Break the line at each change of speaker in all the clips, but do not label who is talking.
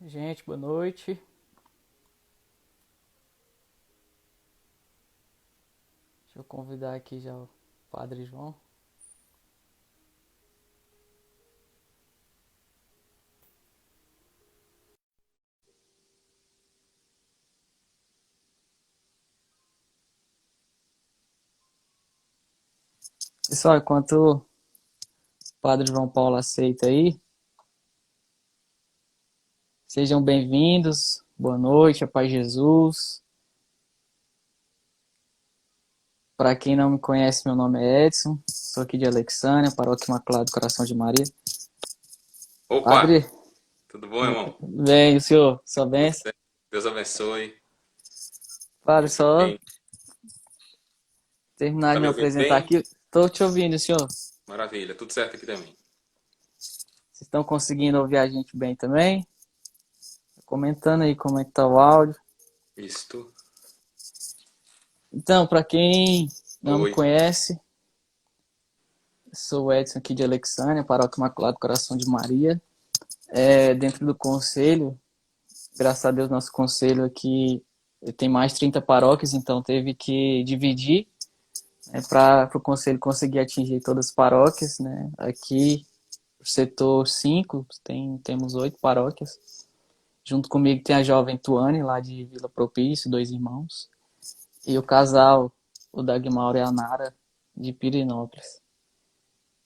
Gente, boa noite. Deixa eu convidar aqui já o Padre João. Pessoal, enquanto o Padre João Paulo aceita aí, sejam bem-vindos. Boa noite, a paz de Jesus. Para quem não me conhece, meu nome é Edson. Sou aqui de Alexânia, Paróquia Imaculado Coração de Maria.
Opa,
Padre,
tudo bom, irmão?
bem, o senhor? Sua
Tudo
bênção?
certo? Deus abençoe.
Padre,
Muito
só
bem.
terminar
Tá
de me
me ouvindo
apresentar
bem?
aqui. Estou te ouvindo, senhor.
Maravilha, tudo certo aqui também.
Vocês estão conseguindo ouvir a gente bem também? Comentando aí como é que tá o áudio.
Isto.
Então, para quem não me
Oi.
conhece, sou o Edson aqui de Alexânia, Paróquia Imaculado Coração de Maria. Dentro do conselho, graças a Deus, nosso conselho aqui tem mais de 30 paróquias, então teve que dividir, para o conselho conseguir atingir todas as paróquias. Né? Aqui, o setor 5, temos 8 paróquias. Junto comigo tem a jovem Tuane, lá de Vila Propício, dois irmãos. E o casal, o Dagmar e a Nara, de Pirinópolis.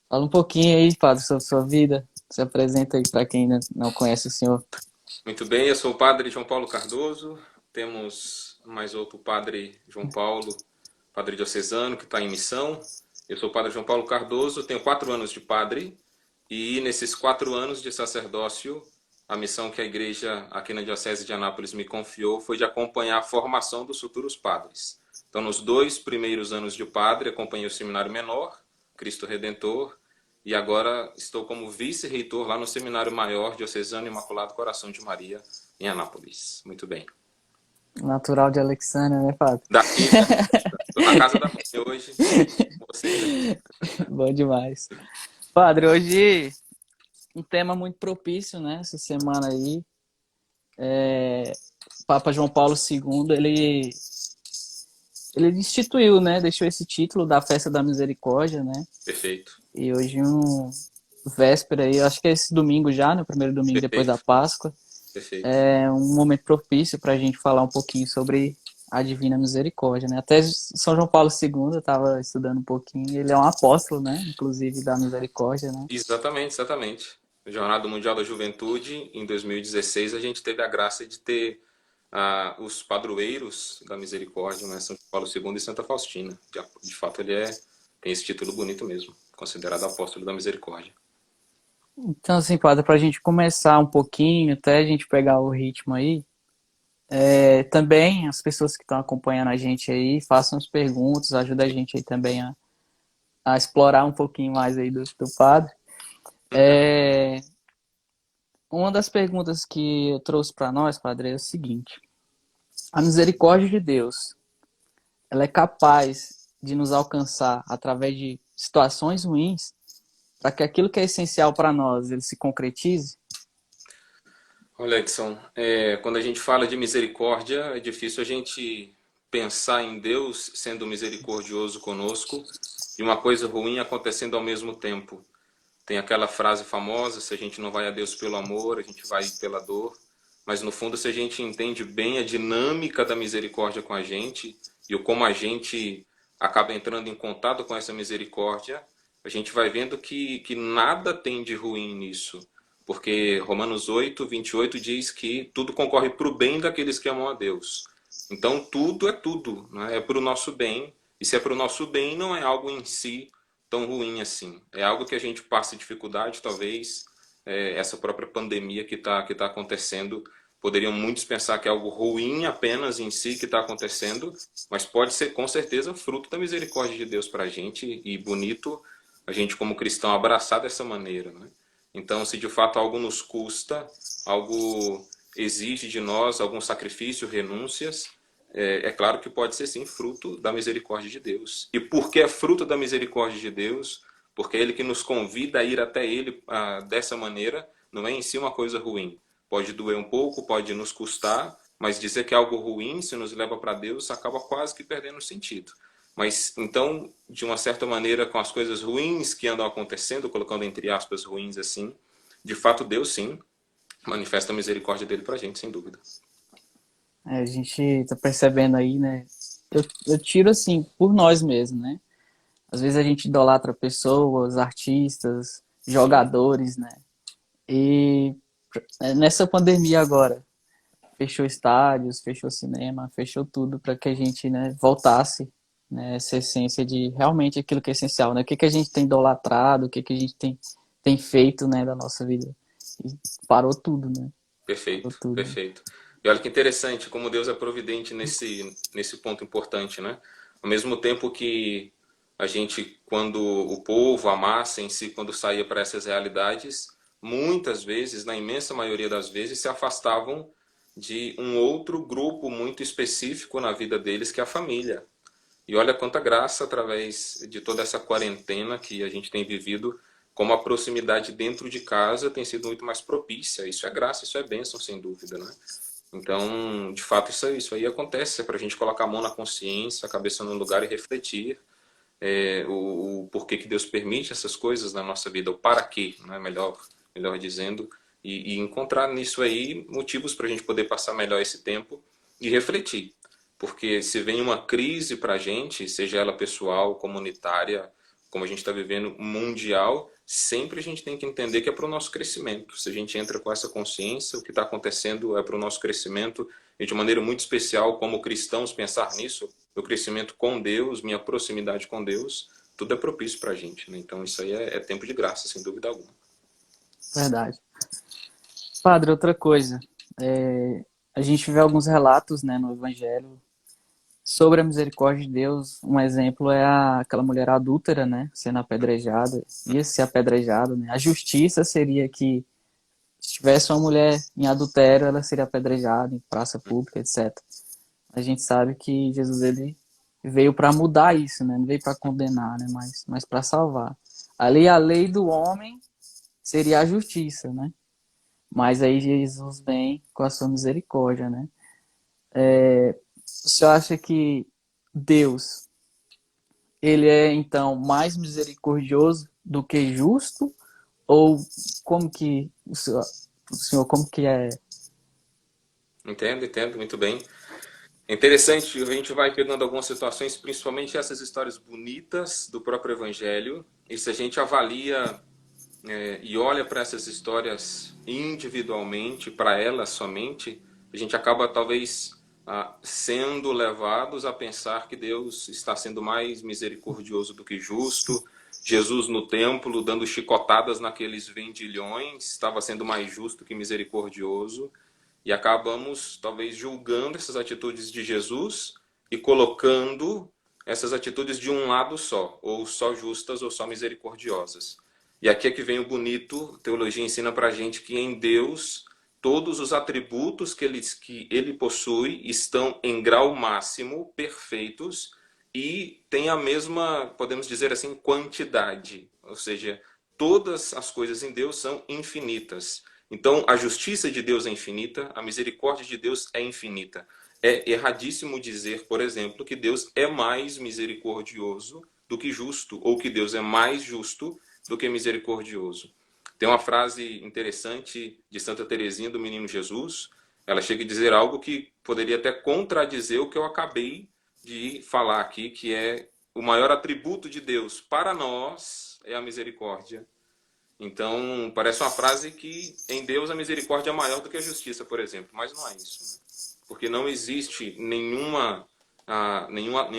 Fala um pouquinho aí, padre, sobre sua vida. Se apresenta aí para quem ainda não conhece o senhor.
Muito bem, eu sou o padre João Paulo Cardoso. Temos mais outro padre João Paulo, padre diocesano, que está em missão. Eu sou o padre João Paulo Cardoso, tenho 4 anos de padre. E nesses 4 anos de sacerdócio, a missão que a igreja aqui na Diocese de Anápolis me confiou foi de acompanhar a formação dos futuros padres. Então, nos 2 primeiros anos de padre, acompanhei o seminário menor, Cristo Redentor, e agora estou como vice-reitor lá no Seminário Maior Diocesano Imaculado Coração de Maria, em Anápolis. Muito bem.
Natural de Alexandria, né, padre?
Daqui mesmo. Estou na casa da mãe hoje, com vocês aqui.
Bom demais. Padre, hoje um tema muito propício, né? Essa semana aí. Papa João Paulo II, ele instituiu, né? Deixou esse título da Festa da Misericórdia, né?
Perfeito.
E hoje véspera aí, acho que é esse domingo já, né? O primeiro domingo depois da
Perfeito.
Páscoa.
Perfeito.
É um momento propício para a gente falar um pouquinho sobre a Divina Misericórdia, né? Até São João Paulo II, eu estava estudando um pouquinho, ele é um apóstolo, né? Inclusive da Misericórdia, né?
Exatamente, exatamente. No Jornada Mundial da Juventude, em 2016, a gente teve a graça de ter os padroeiros da misericórdia, né? São Paulo II e Santa Faustina. De fato, tem esse título bonito mesmo, considerado apóstolo da misericórdia.
Então, assim, padre, para a gente começar um pouquinho, até a gente pegar o ritmo aí, também as pessoas que estão acompanhando a gente aí, façam as perguntas, ajuda a gente aí também a explorar um pouquinho mais aí do padre. É, uma das perguntas que eu trouxe para nós, padre, é o seguinte: a misericórdia de Deus, ela é capaz de nos alcançar através de situações ruins para que aquilo que é essencial para nós ele se concretize?
Olha, Edson, quando a gente fala de misericórdia, é difícil a gente pensar em Deus sendo misericordioso conosco e uma coisa ruim acontecendo ao mesmo tempo. Tem aquela frase famosa: se a gente não vai a Deus pelo amor, a gente vai pela dor. Mas no fundo, se a gente entende bem a dinâmica da misericórdia com a gente e o como a gente acaba entrando em contato com essa misericórdia, a gente vai vendo que nada tem de ruim nisso. Porque Romanos 8, 28 diz que tudo concorre para o bem daqueles que amam a Deus. Então tudo é tudo, né? É para o nosso bem. E se é para o nosso bem, não é algo em si tão ruim assim. É algo que a gente passa dificuldade, talvez. Essa própria pandemia que tá acontecendo, poderiam muitos pensar que é algo ruim apenas em si que está acontecendo, mas pode ser com certeza fruto da misericórdia de Deus para a gente, e bonito a gente como cristão abraçar dessa maneira, né? Então, se de fato algo nos custa, algo exige de nós algum sacrifício, renúncias, é claro que pode ser sim fruto da misericórdia de Deus. E porque é fruto da misericórdia de Deus, porque é Ele que nos convida a ir até Ele dessa maneira, não é em si uma coisa ruim, pode doer um pouco, pode nos custar, mas dizer que é algo ruim, se nos leva para Deus, acaba quase que perdendo o sentido. Mas, então, de uma certa maneira, com as coisas ruins que andam acontecendo, colocando entre aspas ruins assim, de fato Deus sim manifesta a misericórdia dele para a gente, sem dúvida.
A gente tá percebendo aí, né? Eu tiro assim, por nós mesmos, né? Às vezes a gente idolatra pessoas, artistas,
Sim,
jogadores, né? E nessa pandemia agora, fechou estádios, fechou cinema, fechou tudo para que a gente, né, voltasse, né, essa essência de realmente aquilo que é essencial, né? O que que a gente tem idolatrado, o que que a gente tem feito, né, da nossa vida. E parou tudo, né? Parou
perfeito,
tudo.
perfeito. E olha que interessante como Deus é providente nesse ponto importante, né? Ao mesmo tempo que a gente, quando o povo, a massa em si, quando saía para essas realidades, muitas vezes, na imensa maioria das vezes, se afastavam de um outro grupo muito específico na vida deles, que é a família. E olha quanta graça através de toda essa quarentena que a gente tem vivido, como a proximidade dentro de casa tem sido muito mais propícia. Isso é graça, isso é bênção, sem dúvida, né? Então, de fato, isso aí acontece. É para a gente colocar a mão na consciência, a cabeça no lugar e refletir o porquê que Deus permite essas coisas na nossa vida, o para quê, né? Melhor dizendo, e encontrar nisso aí motivos para a gente poder passar melhor esse tempo e refletir. Porque se vem uma crise para a gente, seja ela pessoal, comunitária, como a gente está vivendo, mundial, sempre a gente tem que entender que é para o nosso crescimento. Se a gente entra com essa consciência, o que está acontecendo é para o nosso crescimento, e de maneira muito especial, como cristãos, pensar nisso, meu crescimento com Deus, minha proximidade com Deus, tudo é propício para a gente, né? Então isso aí é tempo de graça, sem dúvida alguma.
Verdade. Padre, outra coisa. A gente vê alguns relatos, né, no Evangelho sobre a misericórdia de Deus. Um exemplo é aquela mulher adúltera, né, sendo apedrejada, ia ser apedrejada, né? A justiça seria que se tivesse uma mulher em adultério, ela seria apedrejada em praça pública, etc. A gente sabe que Jesus ele veio para mudar isso, né? Não veio para condenar, né? Mas para salvar. Ali a lei do homem seria a justiça, né? Mas aí Jesus vem com a sua misericórdia, né? O senhor acha que Deus ele é então mais misericordioso do que justo? Ou como que o senhor como que é?
Entendo, entendo, muito bem. É interessante, a gente vai pegando algumas situações, principalmente essas histórias bonitas do próprio Evangelho, e se a gente avalia e olha para essas histórias individualmente, para elas somente, a gente acaba talvez sendo levados a pensar que Deus está sendo mais misericordioso do que justo. Jesus no templo, dando chicotadas naqueles vendilhões, estava sendo mais justo que misericordioso. E acabamos, talvez, julgando essas atitudes de Jesus e colocando essas atitudes de um lado só, ou só justas ou só misericordiosas. E aqui é que vem o bonito, a teologia ensina para a gente que em Deus todos os atributos que ele possui estão em grau máximo, perfeitos, e têm a mesma, podemos dizer assim, quantidade. Ou seja, todas as coisas em Deus são infinitas. Então, a justiça de Deus é infinita, a misericórdia de Deus é infinita. É erradíssimo dizer, por exemplo, que Deus é mais misericordioso do que justo, ou que Deus é mais justo do que misericordioso. Tem uma frase interessante de Santa Teresinha do Menino Jesus. Ela chega a dizer algo que poderia até contradizer o que eu acabei de falar aqui, que é o maior atributo de Deus para nós é a misericórdia. Então, parece uma frase que em Deus a misericórdia é maior do que a justiça, por exemplo, mas não é isso, né? Porque não existe nenhum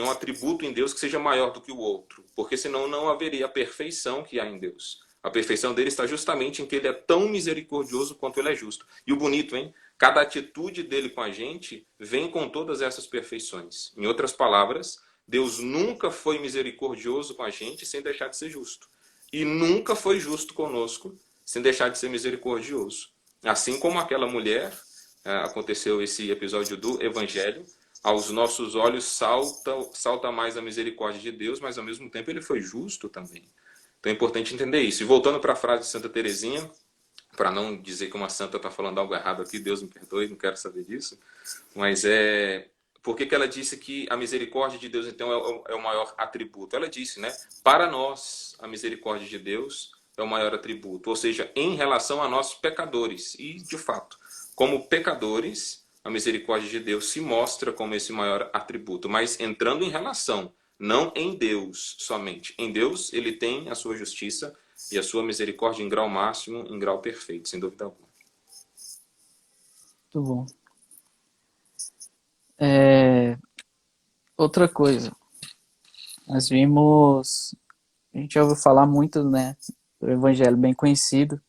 atributo em Deus que seja maior do que o outro, porque senão não haveria a perfeição que há em Deus. A perfeição dele está justamente em que ele é tão misericordioso quanto ele é justo. E o bonito, hein? Cada atitude dele com a gente vem com todas essas perfeições. Em outras palavras, Deus nunca foi misericordioso com a gente sem deixar de ser justo. E nunca foi justo conosco sem deixar de ser misericordioso. Assim como aquela mulher, aconteceu esse episódio do Evangelho, aos nossos olhos salta mais a misericórdia de Deus, mas ao mesmo tempo ele foi justo também. Então é importante entender isso. E voltando para a frase de Santa Teresinha, para não dizer que uma santa está falando algo errado aqui, Deus me perdoe, não quero saber disso. Mas por que que ela disse que a misericórdia de Deus, então, é o maior atributo? Ela disse, né? Para nós, a misericórdia de Deus é o maior atributo. Ou seja, em relação a nós pecadores. E, de fato, como pecadores, a misericórdia de Deus se mostra como esse maior atributo. Mas entrando em relação, não em Deus somente. Em Deus, ele tem a sua justiça e a sua misericórdia em grau máximo, em grau perfeito, sem dúvida alguma.
Muito bom. É, outra coisa, nós vimos, a gente já ouviu falar muito, né, do evangelho bem conhecido,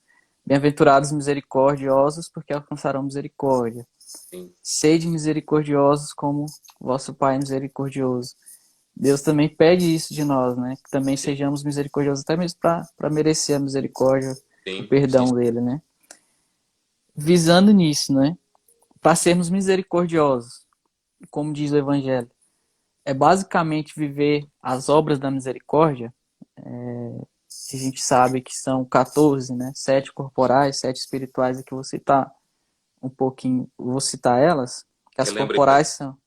bem-aventurados misericordiosos, porque alcançarão misericórdia.
Sim.
Sede misericordiosos como vosso Pai é misericordioso. Deus também pede isso de nós, né? Que também
Sim,
sejamos misericordiosos, até mesmo para merecer a misericórdia, o
sim, sim.
perdão dele, né? Visando nisso, né? Para sermos misericordiosos, como diz o Evangelho, é basicamente viver as obras da misericórdia. A gente sabe que são 14, né? 7 corporais, 7 espirituais. Aqui eu vou citar um pouquinho, vou citar elas. Que as
Relembra aí pra
corporais são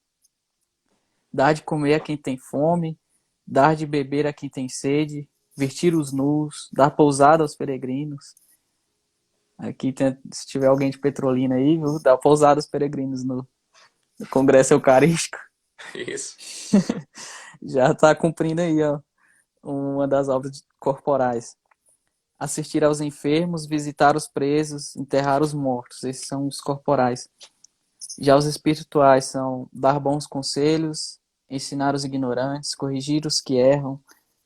dar de comer a quem tem fome, dar de beber a quem tem sede, vestir os nus, dar pousada aos peregrinos. Aqui, se tiver alguém de Petrolina aí, viu? Dar pousada aos peregrinos no Congresso Eucarístico.
isso.
Já está cumprindo aí, ó, uma das obras corporais. Assistir aos enfermos, visitar os presos, enterrar os mortos. Esses são os corporais. Já os espirituais são dar bons conselhos, ensinar os ignorantes, corrigir os que erram,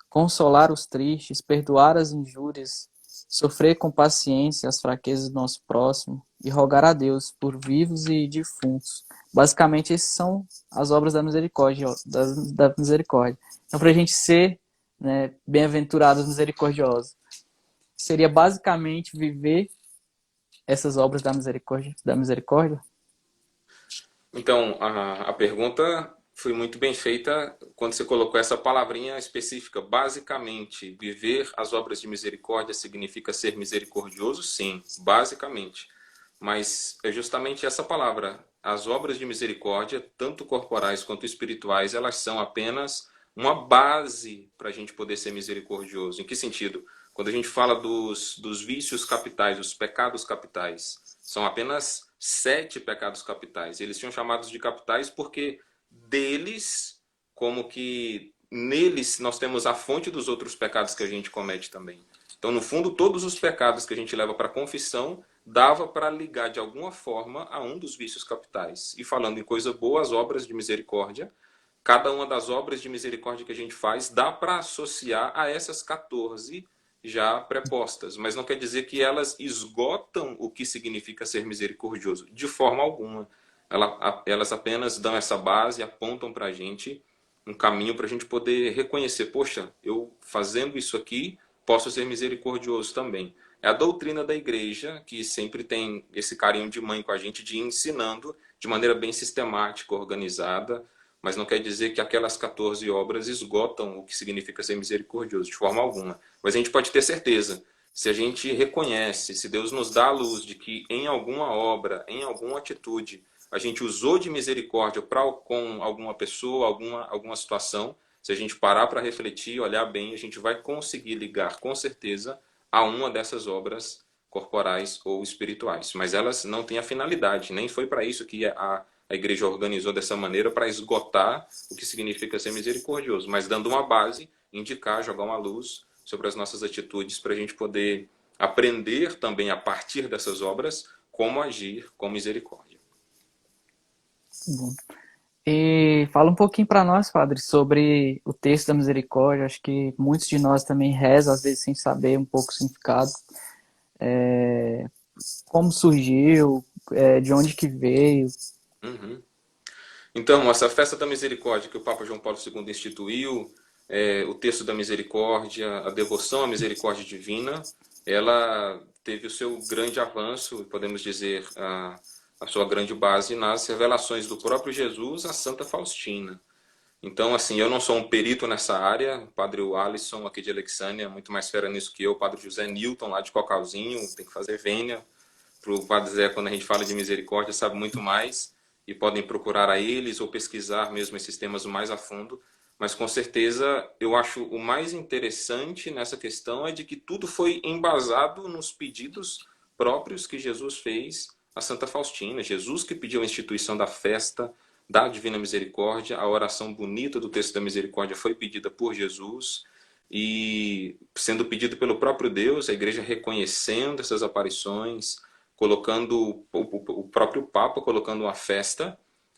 consolar os tristes, perdoar as injúrias, sofrer com paciência as fraquezas do nosso próximo e rogar a Deus por vivos e defuntos. Basicamente, essas são as obras da misericórdia. Da misericórdia. Então, para a gente ser, né, bem-aventurados misericordiosos, seria basicamente viver essas obras da misericórdia, da misericórdia.
Então, a pergunta foi muito bem feita quando você colocou essa palavrinha específica. Basicamente, viver as obras de misericórdia significa ser misericordioso? Sim, basicamente. Mas é justamente essa palavra. As obras de misericórdia, tanto corporais quanto espirituais, elas são apenas uma base para a gente poder ser misericordioso. Em que sentido? Quando a gente fala dos vícios capitais, os pecados capitais, são apenas 7 pecados capitais. Eles tinham chamados de capitais porque deles, como que neles nós temos a fonte dos outros pecados que a gente comete também. Então, no fundo, todos os pecados que a gente leva para a confissão dava para ligar de alguma forma a um dos vícios capitais. E falando em coisa boa, as obras de misericórdia, cada uma das obras de misericórdia que a gente faz dá para associar a essas 14 já prepostas, mas não quer dizer que elas esgotam o que significa ser misericordioso, de forma alguma. Elas apenas dão essa base, apontam para a gente um caminho para a gente poder reconhecer, poxa, eu fazendo isso aqui posso ser misericordioso também. É a doutrina da igreja que sempre tem esse carinho de mãe com a gente, de ir ensinando de maneira bem sistemática, organizada, mas não quer dizer que aquelas 14 obras esgotam o que significa ser misericordioso, de forma alguma. Mas a gente pode ter certeza, se a gente reconhece, se Deus nos dá a luz de que em alguma obra, em alguma atitude, a gente usou de misericórdia com alguma pessoa, alguma situação, se a gente parar para refletir, olhar bem, a gente vai conseguir ligar com certeza a uma dessas obras corporais ou espirituais. Mas elas não têm a finalidade, nem foi para isso que a igreja organizou dessa maneira, para esgotar o que significa ser misericordioso, mas dando uma base, indicar, jogar uma luz sobre as nossas atitudes para a gente poder aprender também a partir dessas obras como agir com misericórdia.
Bom. E fala um pouquinho para nós, padre, sobre o texto da misericórdia. Acho que muitos de nós também rezam, às vezes sem saber um pouco o significado. É, como surgiu, de onde que veio.
Uhum. Então, essa festa da misericórdia que o Papa João Paulo II instituiu, o texto da misericórdia, a devoção à misericórdia divina, ela teve o seu grande avanço, podemos dizer, a sua grande base nas revelações do próprio Jesus a Santa Faustina. Então, assim, eu não sou um perito nessa área. O padre Alisson, aqui de Alexânia, é muito mais fera nisso que eu. O padre José Newton, lá de Cocalzinho, tem que fazer vênia. Para o padre Zé, quando a gente fala de misericórdia, sabe muito mais. E podem procurar a eles ou pesquisar mesmo esses temas mais a fundo. Mas, com certeza, eu acho o mais interessante nessa questão é de que tudo foi embasado nos pedidos próprios que Jesus fez a Santa Faustina. Jesus que pediu a instituição da festa da Divina Misericórdia, a oração bonita do texto da Misericórdia foi pedida por Jesus e sendo pedido pelo próprio Deus, a igreja reconhecendo essas aparições, colocando o próprio Papa colocando uma festa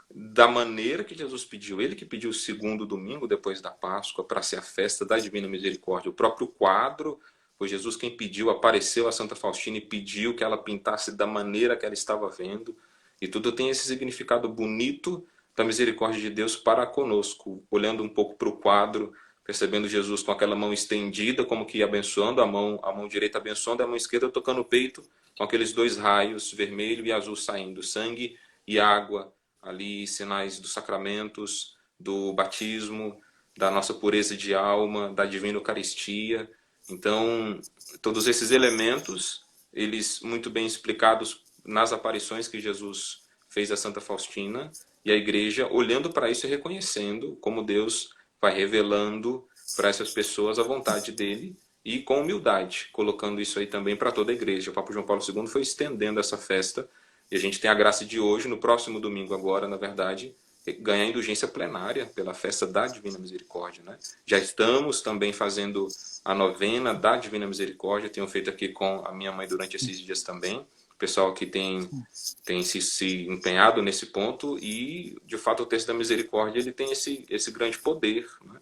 da maneira que Jesus pediu. Ele que pediu o segundo domingo depois da Páscoa para ser a festa da Divina Misericórdia. O próprio quadro foi Jesus quem pediu, apareceu a Santa Faustina e pediu que ela pintasse da maneira que ela estava vendo. E tudo tem esse significado bonito da misericórdia de Deus para conosco. Olhando um pouco para o quadro, percebendo Jesus com aquela mão estendida, como que abençoando a mão direita abençoando, a mão esquerda tocando o peito, com aqueles dois raios, vermelho e azul saindo, sangue e água, ali sinais dos sacramentos, do batismo, da nossa pureza de alma, da divina Eucaristia. Então, todos esses elementos, eles muito bem explicados nas aparições que Jesus fez a Santa Faustina, e a igreja olhando para isso e reconhecendo como Deus vai revelando para essas pessoas a vontade dele e com humildade, colocando isso aí também para toda a igreja. O Papa João Paulo II foi estendendo essa festa e a gente tem a graça de hoje, no próximo domingo agora, na verdade, ganhar indulgência plenária pela festa da Divina Misericórdia, né? Já estamos também fazendo a novena da Divina Misericórdia, tenho feito aqui com a minha mãe durante esses dias também, o pessoal que tem se empenhado nesse ponto e, de fato, o texto da misericórdia ele tem esse grande poder, né?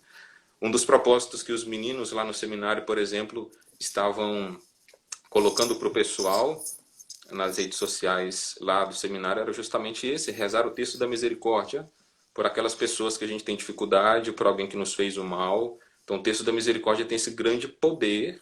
Um dos propósitos que os meninos lá no seminário, por exemplo, estavam colocando para o pessoal nas redes sociais lá do seminário era justamente esse, rezar o texto da misericórdia por aquelas pessoas que a gente tem dificuldade, por alguém que nos fez o mal. Então o texto da misericórdia tem esse grande poder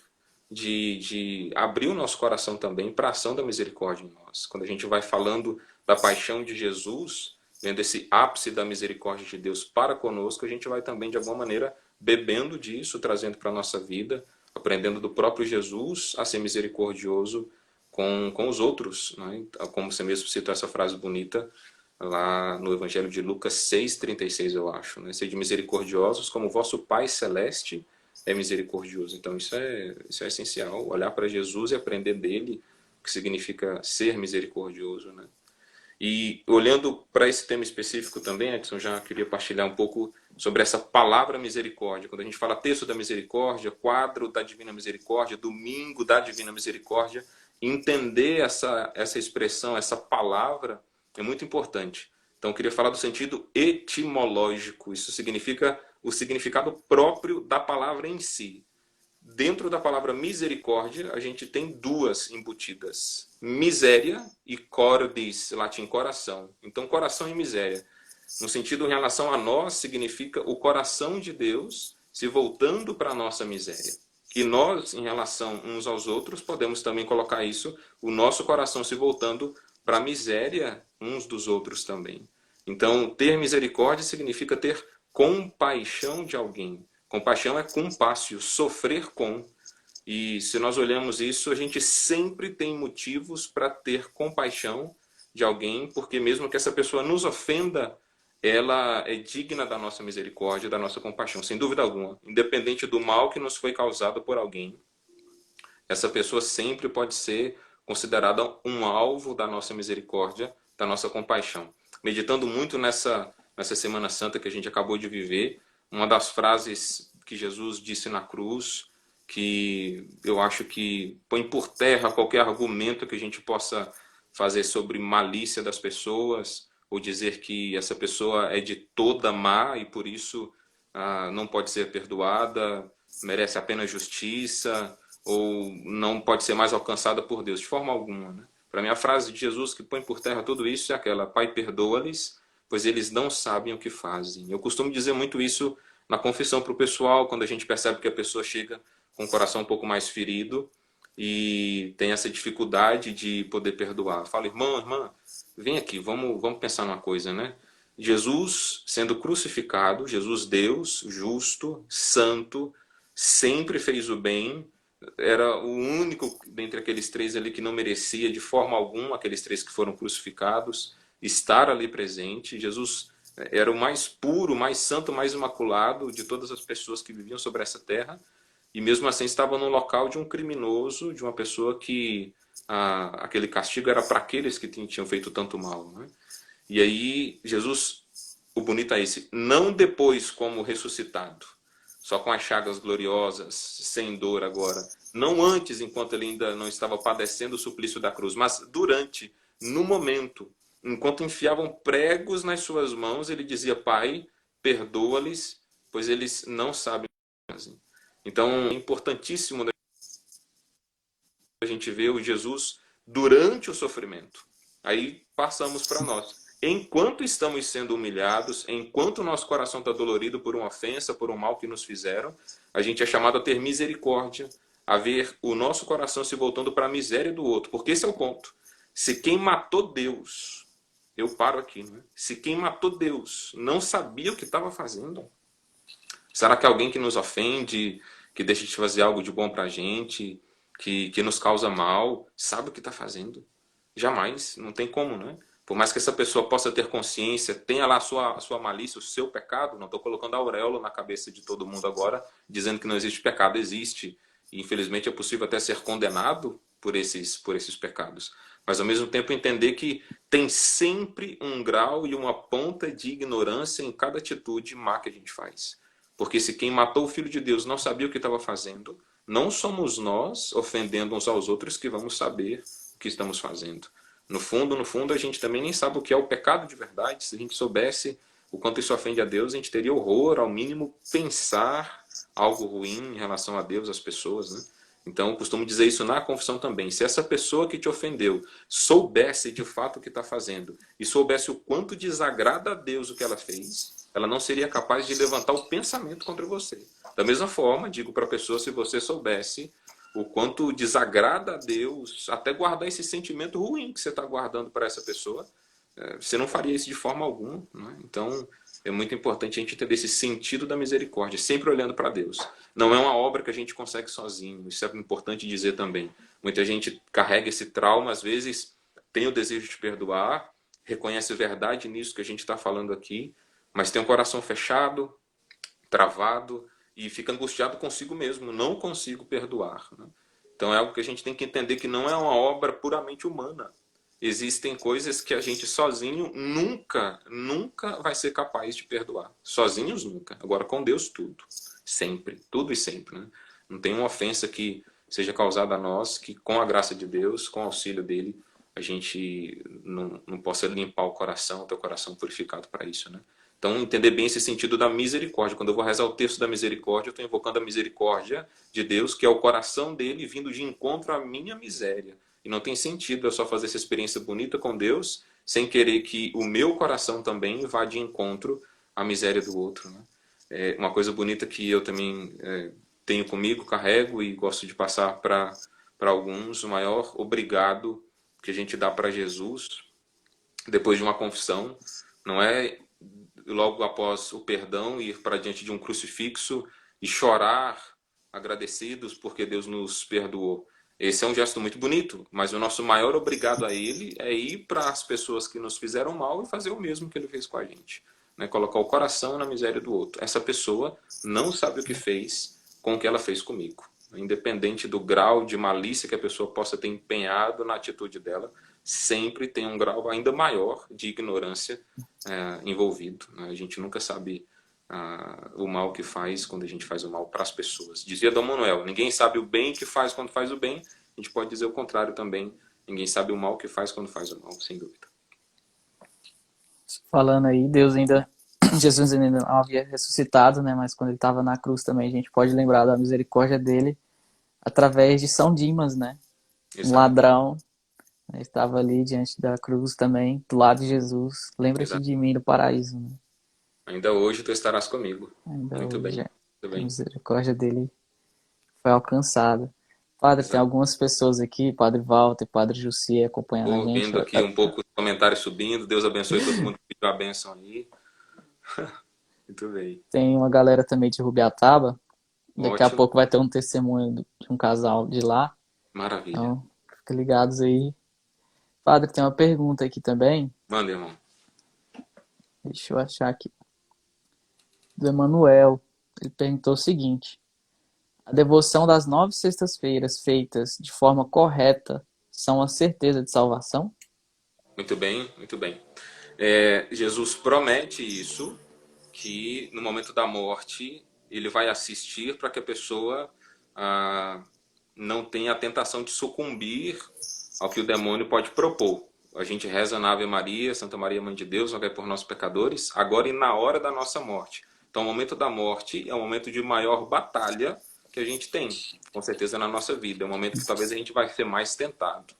de abrir o nosso coração também para a ação da misericórdia em nós. Quando a gente vai falando da paixão de Jesus, vendo esse ápice da misericórdia de Deus para conosco, a gente vai também, de alguma maneira, bebendo disso, trazendo para a nossa vida, aprendendo do próprio Jesus a ser misericordioso com os outros, né? Como você mesmo citou essa frase bonita lá no Evangelho de Lucas 6,36, eu acho, né? Sede misericordiosos como vosso Pai Celeste é misericordioso. Então isso é essencial, olhar para Jesus e aprender dele o que significa ser misericordioso, né? E olhando para esse tema específico também, Edson, já queria partilhar um pouco sobre essa palavra misericórdia. Quando a gente fala texto da misericórdia, quadro da Divina Misericórdia, domingo da Divina Misericórdia, entender essa expressão, essa palavra, é muito importante. Então, eu queria falar do sentido etimológico. Isso significa o significado próprio da palavra em si. Dentro da palavra misericórdia, a gente tem duas embutidas: miséria e cordis, latim coração. Então, coração e miséria. No sentido em relação a nós, significa o coração de Deus se voltando para a nossa miséria. E nós, em relação uns aos outros, podemos também colocar isso, o nosso coração se voltando para a miséria uns dos outros também. Então, ter misericórdia significa ter compaixão de alguém. Compaixão é compassio, sofrer com. E se nós olhamos isso, a gente sempre tem motivos para ter compaixão de alguém, porque mesmo que essa pessoa nos ofenda, ela é digna da nossa misericórdia, da nossa compaixão, sem dúvida alguma. Independente do mal que nos foi causado por alguém, essa pessoa sempre pode ser considerada um alvo da nossa misericórdia, da nossa compaixão. Meditando muito nessa Semana Santa que a gente acabou de viver, uma das frases que Jesus disse na cruz, que eu acho que põe por terra qualquer argumento que a gente possa fazer sobre malícia das pessoas, ou dizer que essa pessoa é de toda má e por isso não pode ser perdoada, merece apenas justiça, ou não pode ser mais alcançada por Deus, de forma alguma, né? Para mim, a frase de Jesus que põe por terra tudo isso é aquela: Pai, perdoa-lhes, pois eles não sabem o que fazem. Eu costumo dizer muito isso na confissão para o pessoal, quando a gente percebe que a pessoa chega com o coração um pouco mais ferido e tem essa dificuldade de poder perdoar. Eu falo: irmão, irmã, vem aqui, vamos pensar numa coisa, né? Jesus sendo crucificado, Jesus Deus, justo, santo, sempre fez o bem, era o único dentre aqueles três ali que não merecia de forma alguma, aqueles três que foram crucificados, estar ali presente. Jesus era o mais puro, mais santo, mais imaculado de todas as pessoas que viviam sobre essa terra, e mesmo assim estava no local de um criminoso, de uma pessoa que aquele castigo era para aqueles que tinham feito tanto mal, né? E aí Jesus, o bonito é esse, não depois como ressuscitado, só com as chagas gloriosas, sem dor agora, não antes, enquanto ele ainda não estava padecendo o suplício da cruz, mas durante, no momento, enquanto enfiavam pregos nas suas mãos, ele dizia: Pai, perdoa-lhes, pois eles não sabem o que fazem. Então é importantíssimo a gente ver o Jesus durante o sofrimento. Aí passamos para nós. Enquanto estamos sendo humilhados, enquanto o nosso coração está dolorido por uma ofensa, por um mal que nos fizeram, a gente é chamado a ter misericórdia, a ver o nosso coração se voltando para a miséria do outro. Porque esse é o ponto. Se quem matou Deus, eu paro aqui, né? Se quem matou Deus não sabia o que estava fazendo, será que alguém que nos ofende, que deixa de fazer algo de bom para a gente, que nos causa mal, sabe o que está fazendo? Jamais, não tem como, né? Por mais que essa pessoa possa ter consciência, tenha lá a sua malícia, o seu pecado, não estou colocando a auréola na cabeça de todo mundo agora, dizendo que não existe pecado, existe. E infelizmente é possível até ser condenado por esses pecados. Mas ao mesmo tempo entender que tem sempre um grau e uma ponta de ignorância em cada atitude má que a gente faz. Porque se quem matou o Filho de Deus não sabia o que estava fazendo, não somos nós, ofendendo uns aos outros, que vamos saber o que estamos fazendo. No fundo, a gente também nem sabe o que é o pecado de verdade. Se a gente soubesse o quanto isso ofende a Deus, a gente teria horror, ao mínimo, pensar algo ruim em relação a Deus, às pessoas, né? Então, eu costumo dizer isso na confissão também. Se essa pessoa que te ofendeu soubesse de fato o que está fazendo e soubesse o quanto desagrada a Deus o que ela fez, ela não seria capaz de levantar o pensamento contra você. Da mesma forma, digo para a pessoa, se você soubesse o quanto desagrada a Deus, até guardar esse sentimento ruim que você está guardando para essa pessoa, você não faria isso de forma alguma, né? Então, é muito importante a gente entender esse sentido da misericórdia, sempre olhando para Deus. Não é uma obra que a gente consegue sozinho, isso é importante dizer também. Muita gente carrega esse trauma, às vezes tem o desejo de perdoar, reconhece verdade nisso que a gente está falando aqui, mas tem um coração fechado, travado e fica angustiado consigo mesmo. Não consigo perdoar, né? Então é algo que a gente tem que entender que não é uma obra puramente humana. Existem coisas que a gente sozinho nunca vai ser capaz de perdoar. Sozinhos nunca. Agora com Deus tudo. Sempre. Tudo e sempre, né? Não tem uma ofensa que seja causada a nós que com a graça de Deus, com o auxílio dele, a gente não possa limpar o coração, ter o coração purificado para isso, né? Então, entender bem esse sentido da misericórdia. Quando eu vou rezar o texto da misericórdia, eu estou invocando a misericórdia de Deus, que é o coração dele vindo de encontro à minha miséria. E não tem sentido eu só fazer essa experiência bonita com Deus sem querer que o meu coração também vá de encontro à miséria do outro, né? É uma coisa bonita que eu também tenho comigo, carrego e gosto de passar para alguns, o maior obrigado que a gente dá para Jesus depois de uma confissão, não é logo após o perdão ir para diante de um crucifixo e chorar agradecidos porque Deus nos perdoou. Esse é um gesto muito bonito, mas o nosso maior obrigado a ele é ir para as pessoas que nos fizeram mal e fazer o mesmo que ele fez com a gente, né? Colocar o coração na miséria do outro. Essa pessoa não sabe o que fez com o que ela fez comigo. Independente do grau de malícia que a pessoa possa ter empenhado na atitude dela, sempre tem um grau ainda maior de ignorância envolvido, né? A gente nunca sabe o mal que faz quando a gente faz o mal para as pessoas. Dizia Dom Manuel, ninguém sabe o bem que faz quando faz o bem. A gente pode dizer o contrário também. Ninguém sabe o mal que faz quando faz o mal, sem dúvida.
Falando aí, Deus ainda, Jesus ainda não havia ressuscitado, né? Mas quando ele estava na cruz também, a gente pode lembrar da misericórdia dele através de São Dimas, né? Um
Exato,
ladrão, né? Estava ali diante da cruz também, do lado de Jesus. Lembra-te
exato.
de mim no paraíso, né?
Ainda hoje tu estarás comigo.
Ainda
Muito
hoje
bem, muito
a
bem.
misericórdia dele foi alcançada. Padre, tem
Exato.
algumas pessoas aqui, Padre Walter, Padre Jussi acompanhando a
Estou
gente.
vendo aqui um pouco os comentários subindo. Deus abençoe todo mundo que pediu a bênção aí. Muito bem.
Tem uma galera também de Rubiataba. Daqui a
Ótimo.
pouco vai ter um testemunho de um casal de lá.
Maravilha.
Então, fica ligados aí. Padre, tem uma pergunta aqui também.
Manda, irmão.
Deixa eu achar aqui. Do Emanuel. Ele perguntou o seguinte: a devoção das 9 sextas-feiras feitas de forma correta são a certeza de salvação?
Muito bem, muito bem. Jesus promete isso, que no momento da morte ele vai assistir para que a pessoa não tenha a tentação de sucumbir ao que o demônio pode propor. A gente reza na Ave Maria, Santa Maria, Mãe de Deus, rogai por nós pecadores, agora e na hora da nossa morte. Então, o momento da morte é o momento de maior batalha que a gente tem, com certeza, na nossa vida. É o momento que talvez a gente vai ser mais tentado.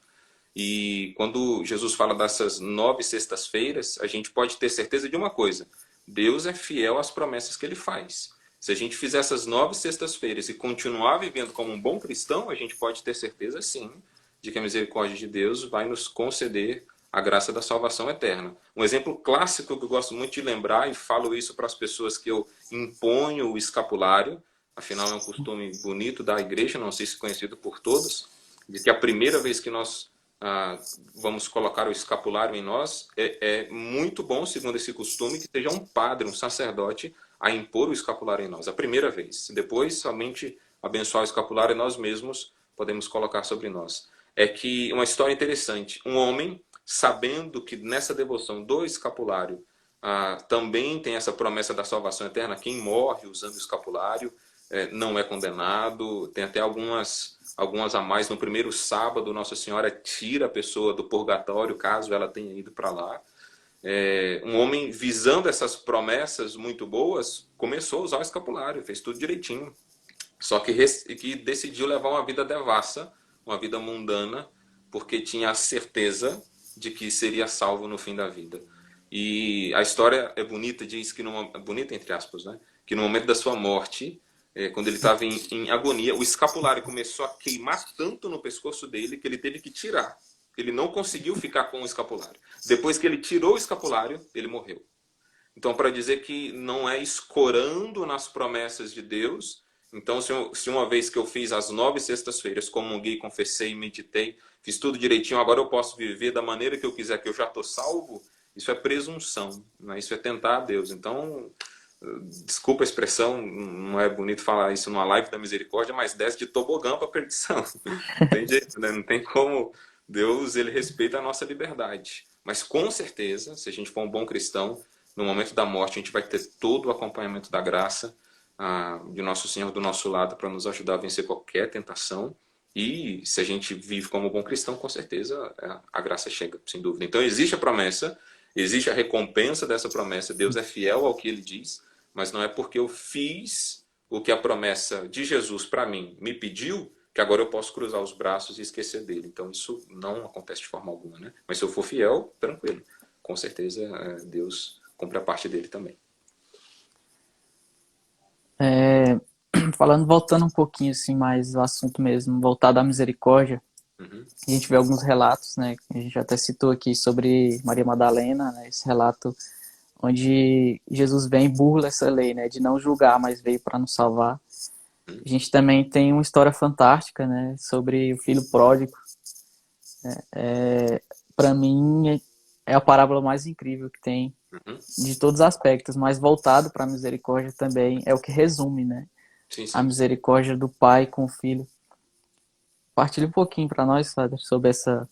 E quando Jesus fala dessas 9 sextas-feiras, a gente pode ter certeza de uma coisa: Deus é fiel às promessas que ele faz. Se a gente fizer essas 9 sextas-feiras e continuar vivendo como um bom cristão, a gente pode ter certeza, sim, de que a misericórdia de Deus vai nos conceder a graça da salvação eterna. Um exemplo clássico que eu gosto muito de lembrar, e falo isso para as pessoas que eu imponho o escapulário, afinal é um costume bonito da igreja, não sei se conhecido por todos, de que a primeira vez que nós vamos colocar o escapulário em nós, é muito bom, segundo esse costume, que seja um padre, um sacerdote, a impor o escapulário em nós, a primeira vez. Depois, somente abençoar o escapulário nós mesmos podemos colocar sobre nós. É que uma história interessante, um homem, sabendo que nessa devoção do escapulário também tem essa promessa da salvação eterna, quem morre usando o escapulário não é condenado, tem até algumas a mais. No primeiro sábado, Nossa Senhora tira a pessoa do purgatório, caso ela tenha ido para lá. Um homem, visando essas promessas muito boas, começou a usar o escapulário, fez tudo direitinho. Só que decidiu levar uma vida devassa, uma vida mundana, porque tinha a certeza de que seria salvo no fim da vida. E a história é bonita, diz que bonita entre aspas, né? Que no momento da sua morte, quando ele estava em agonia, o escapulário começou a queimar tanto no pescoço dele que ele teve que tirar. Ele não conseguiu ficar com o escapulário. Depois que ele tirou o escapulário, ele morreu. Então, para dizer que não é escorando nas promessas de Deus. Então, se uma vez que eu fiz as 9 sextas-feiras, comunguei, confessei, meditei, fiz tudo direitinho, agora eu posso viver da maneira que eu quiser, que eu já estou salvo, isso é presunção, né? Isso é tentar a Deus. Então, desculpa a expressão, não é bonito falar isso numa live da misericórdia, mas desce de tobogã para perdição. Não tem jeito, né? Não tem como. Deus, ele respeita a nossa liberdade. Mas com certeza, se a gente for um bom cristão, no momento da morte a gente vai ter todo o acompanhamento da graça de Nosso Senhor do nosso lado para nos ajudar a vencer qualquer tentação. E se a gente vive como bom cristão, com certeza a graça chega, sem dúvida. Então existe a promessa, existe a recompensa dessa promessa. Deus é fiel ao que ele diz, mas não é porque eu fiz o que a promessa de Jesus para mim me pediu que agora eu posso cruzar os braços e esquecer dele. Então isso não acontece de forma alguma, né? Mas se eu for fiel, tranquilo. Com certeza Deus cumpre a parte dele também.
Voltando um pouquinho assim mais do assunto mesmo, voltado à misericórdia,
Uhum.
a gente vê alguns relatos, né? A gente até citou aqui sobre Maria Madalena, né, esse relato onde Jesus vem e burla essa lei, né, de não julgar, mas veio para nos salvar. A gente também tem uma história fantástica, né, sobre o filho pródigo. Para mim é a parábola mais incrível que tem
Uhum.
de todos os aspectos, mas voltado para a misericórdia também é o que resume, né,
Sim,
a
sim.
misericórdia do pai com o filho. Partilhe um pouquinho para nós, Father, sobre essa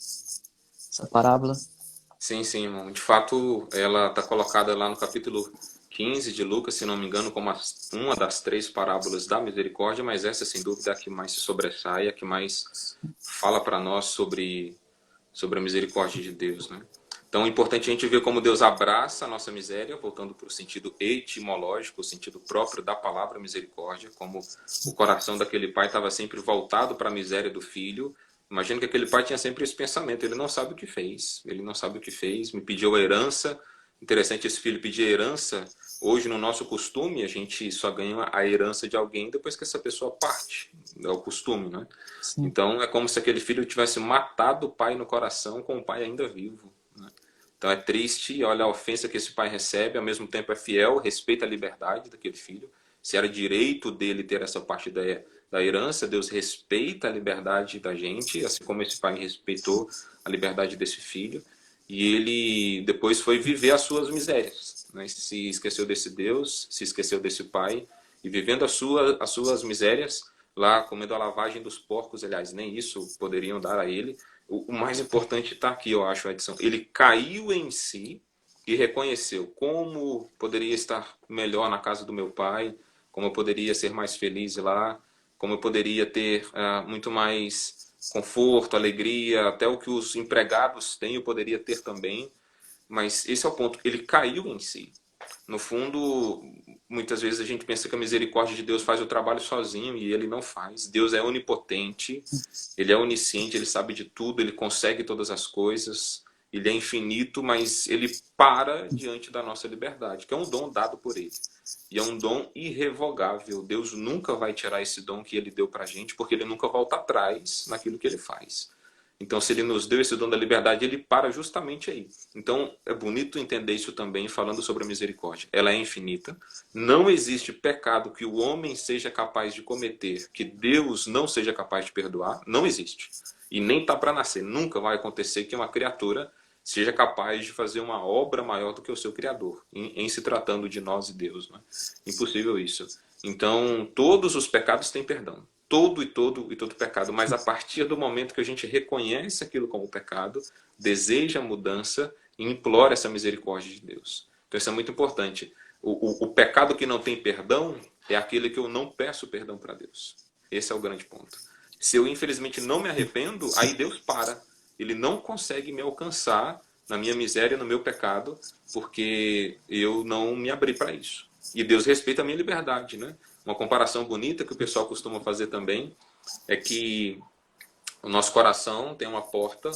parábola.
Sim, sim, irmão. De fato, ela está colocada lá no capítulo 15 de Lucas, se não me engano, como uma das 3 parábolas da misericórdia, mas essa, sem dúvida, é a que mais se sobressai, a que mais fala para nós sobre a misericórdia de Deus, né? Então é importante a gente ver como Deus abraça a nossa miséria, voltando para o sentido etimológico, o sentido próprio da palavra misericórdia, como o coração daquele pai estava sempre voltado para a miséria do filho. Imagino que aquele pai tinha sempre esse pensamento: ele não sabe o que fez, ele não sabe o que fez, me pediu a herança. Interessante esse filho pedir herança. Hoje, no nosso costume, a gente só ganha a herança de alguém depois que essa pessoa parte. é o costume, né?
Sim.
Então é como se aquele filho tivesse matado o pai no coração com o pai ainda vivo, né? Então é triste, olha a ofensa que esse pai recebe, ao mesmo tempo é fiel, respeita a liberdade daquele filho. Se era direito dele ter essa parte da herança, Deus respeita a liberdade da gente, assim como esse pai respeitou a liberdade desse filho. E ele depois foi viver as suas misérias, né? Se esqueceu desse Deus, se esqueceu desse pai, e vivendo as suas misérias, lá comendo a lavagem dos porcos, aliás, nem isso poderiam dar a ele. O mais importante está aqui, eu acho, Edson. Ele caiu em si e reconheceu como poderia estar melhor na casa do meu pai, como eu poderia ser mais feliz lá, como eu poderia ter muito mais conforto, alegria, até o que os empregados têm eu poderia ter também. Mas esse é o ponto. Ele caiu em si. No fundo, muitas vezes a gente pensa que a misericórdia de Deus faz o trabalho sozinho e ele não faz. Deus é onipotente, ele é onisciente, ele sabe de tudo, ele consegue todas as coisas, ele é infinito, mas ele para diante da nossa liberdade, que é um dom dado por ele. E é um dom irrevogável. Deus nunca vai tirar esse dom que ele deu para a gente, porque ele nunca volta atrás naquilo que ele faz. Então, se ele nos deu esse dom da liberdade, ele para justamente aí. Então, é bonito entender isso também, falando sobre a misericórdia. Ela é infinita. Não existe pecado que o homem seja capaz de cometer, que Deus não seja capaz de perdoar. Não existe. E nem está para nascer. Nunca vai acontecer que uma criatura seja capaz de fazer uma obra maior do que o seu Criador, em se tratando de nós e Deus. Né? Impossível isso. Então, todos os pecados têm perdão. Todo pecado, mas a partir do momento que a gente reconhece aquilo como pecado, deseja a mudança e implora essa misericórdia de Deus. Então isso é muito importante. O pecado que não tem perdão é aquele que eu não peço perdão para Deus. Esse é o grande ponto. Se eu infelizmente não me arrependo, aí Deus para. Ele não consegue me alcançar na minha miséria, no meu pecado, porque eu não me abri para isso. E Deus respeita a minha liberdade, né? Uma comparação bonita que o pessoal costuma fazer também é que o nosso coração tem uma porta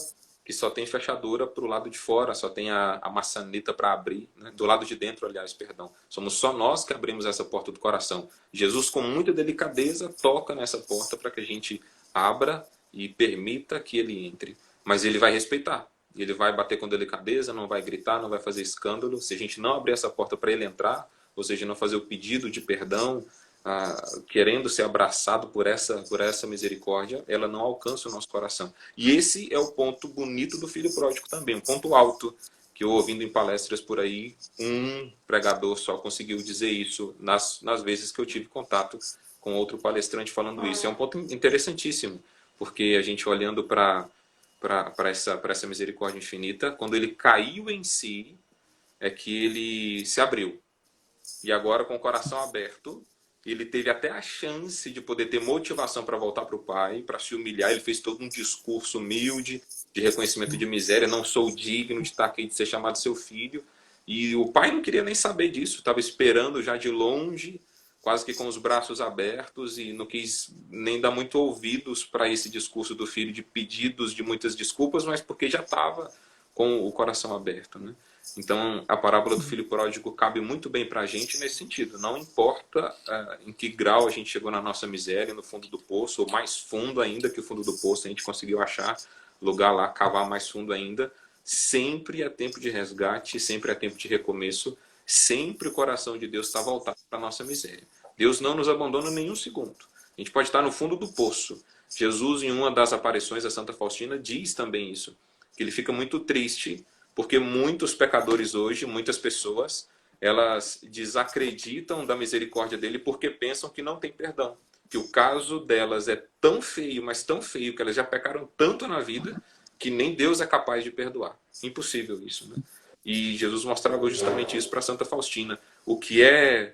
que só tem fechadura para o lado de fora, só tem a maçaneta para abrir, né? Do lado de dentro, aliás, perdão. Somos só nós que abrimos essa porta do coração. Jesus, com muita delicadeza, toca nessa porta para que a gente abra e permita que ele entre. Mas ele vai respeitar. Ele vai bater com delicadeza, não vai gritar, não vai fazer escândalo. Se a gente não abrir essa porta para ele entrar, ou seja, não fazer o pedido de perdão, querendo ser abraçado por essa misericórdia, ela não alcança o nosso coração. E esse é o ponto bonito do filho pródigo também, um ponto alto, que eu ouvindo em palestras por aí, um pregador só conseguiu dizer isso nas vezes que eu tive contato com outro palestrante falando isso. É um ponto interessantíssimo, porque a gente olhando para essa misericórdia infinita, quando ele caiu em si, é que ele se abriu. E agora, com o coração aberto, ele teve até a chance de poder ter motivação para voltar para o pai, para se humilhar. Ele fez todo um discurso humilde, de reconhecimento de miséria. Não sou digno de estar aqui, de ser chamado seu filho. E o pai não queria nem saber disso, estava esperando já de longe, quase que com os braços abertos, e não quis nem dar muito ouvidos para esse discurso do filho de pedidos, de muitas desculpas, mas porque já estava com o coração aberto, né? Então, a parábola do filho pródigo cabe muito bem para a gente nesse sentido. Não importa em que grau a gente chegou na nossa miséria, no fundo do poço, ou mais fundo ainda que o fundo do poço, a gente conseguiu achar lugar lá, cavar mais fundo ainda. Sempre é tempo de resgate, sempre é tempo de recomeço, sempre o coração de Deus está voltado para a nossa miséria. Deus não nos abandona nenhum segundo. A gente pode estar no fundo do poço. Jesus, em uma das aparições da Santa Faustina, diz também isso, que ele fica muito triste porque muitos pecadores hoje, muitas pessoas, elas desacreditam da misericórdia dele porque pensam que não tem perdão. Que o caso delas é tão feio, mas tão feio, que elas já pecaram tanto na vida, que nem Deus é capaz de perdoar. Impossível isso, né? E Jesus mostrava justamente isso para Santa Faustina. O que é,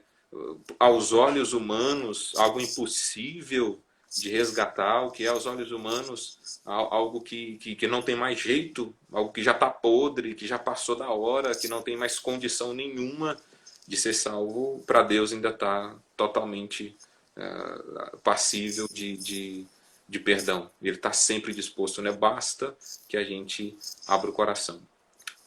aos olhos humanos, algo impossível de resgatar, o que é aos olhos humanos algo que não tem mais jeito, algo que já está podre, que já passou da hora, que não tem mais condição nenhuma de ser salvo, para Deus ainda está totalmente passível de perdão. Ele está sempre disposto, né? Basta que a gente abra o coração.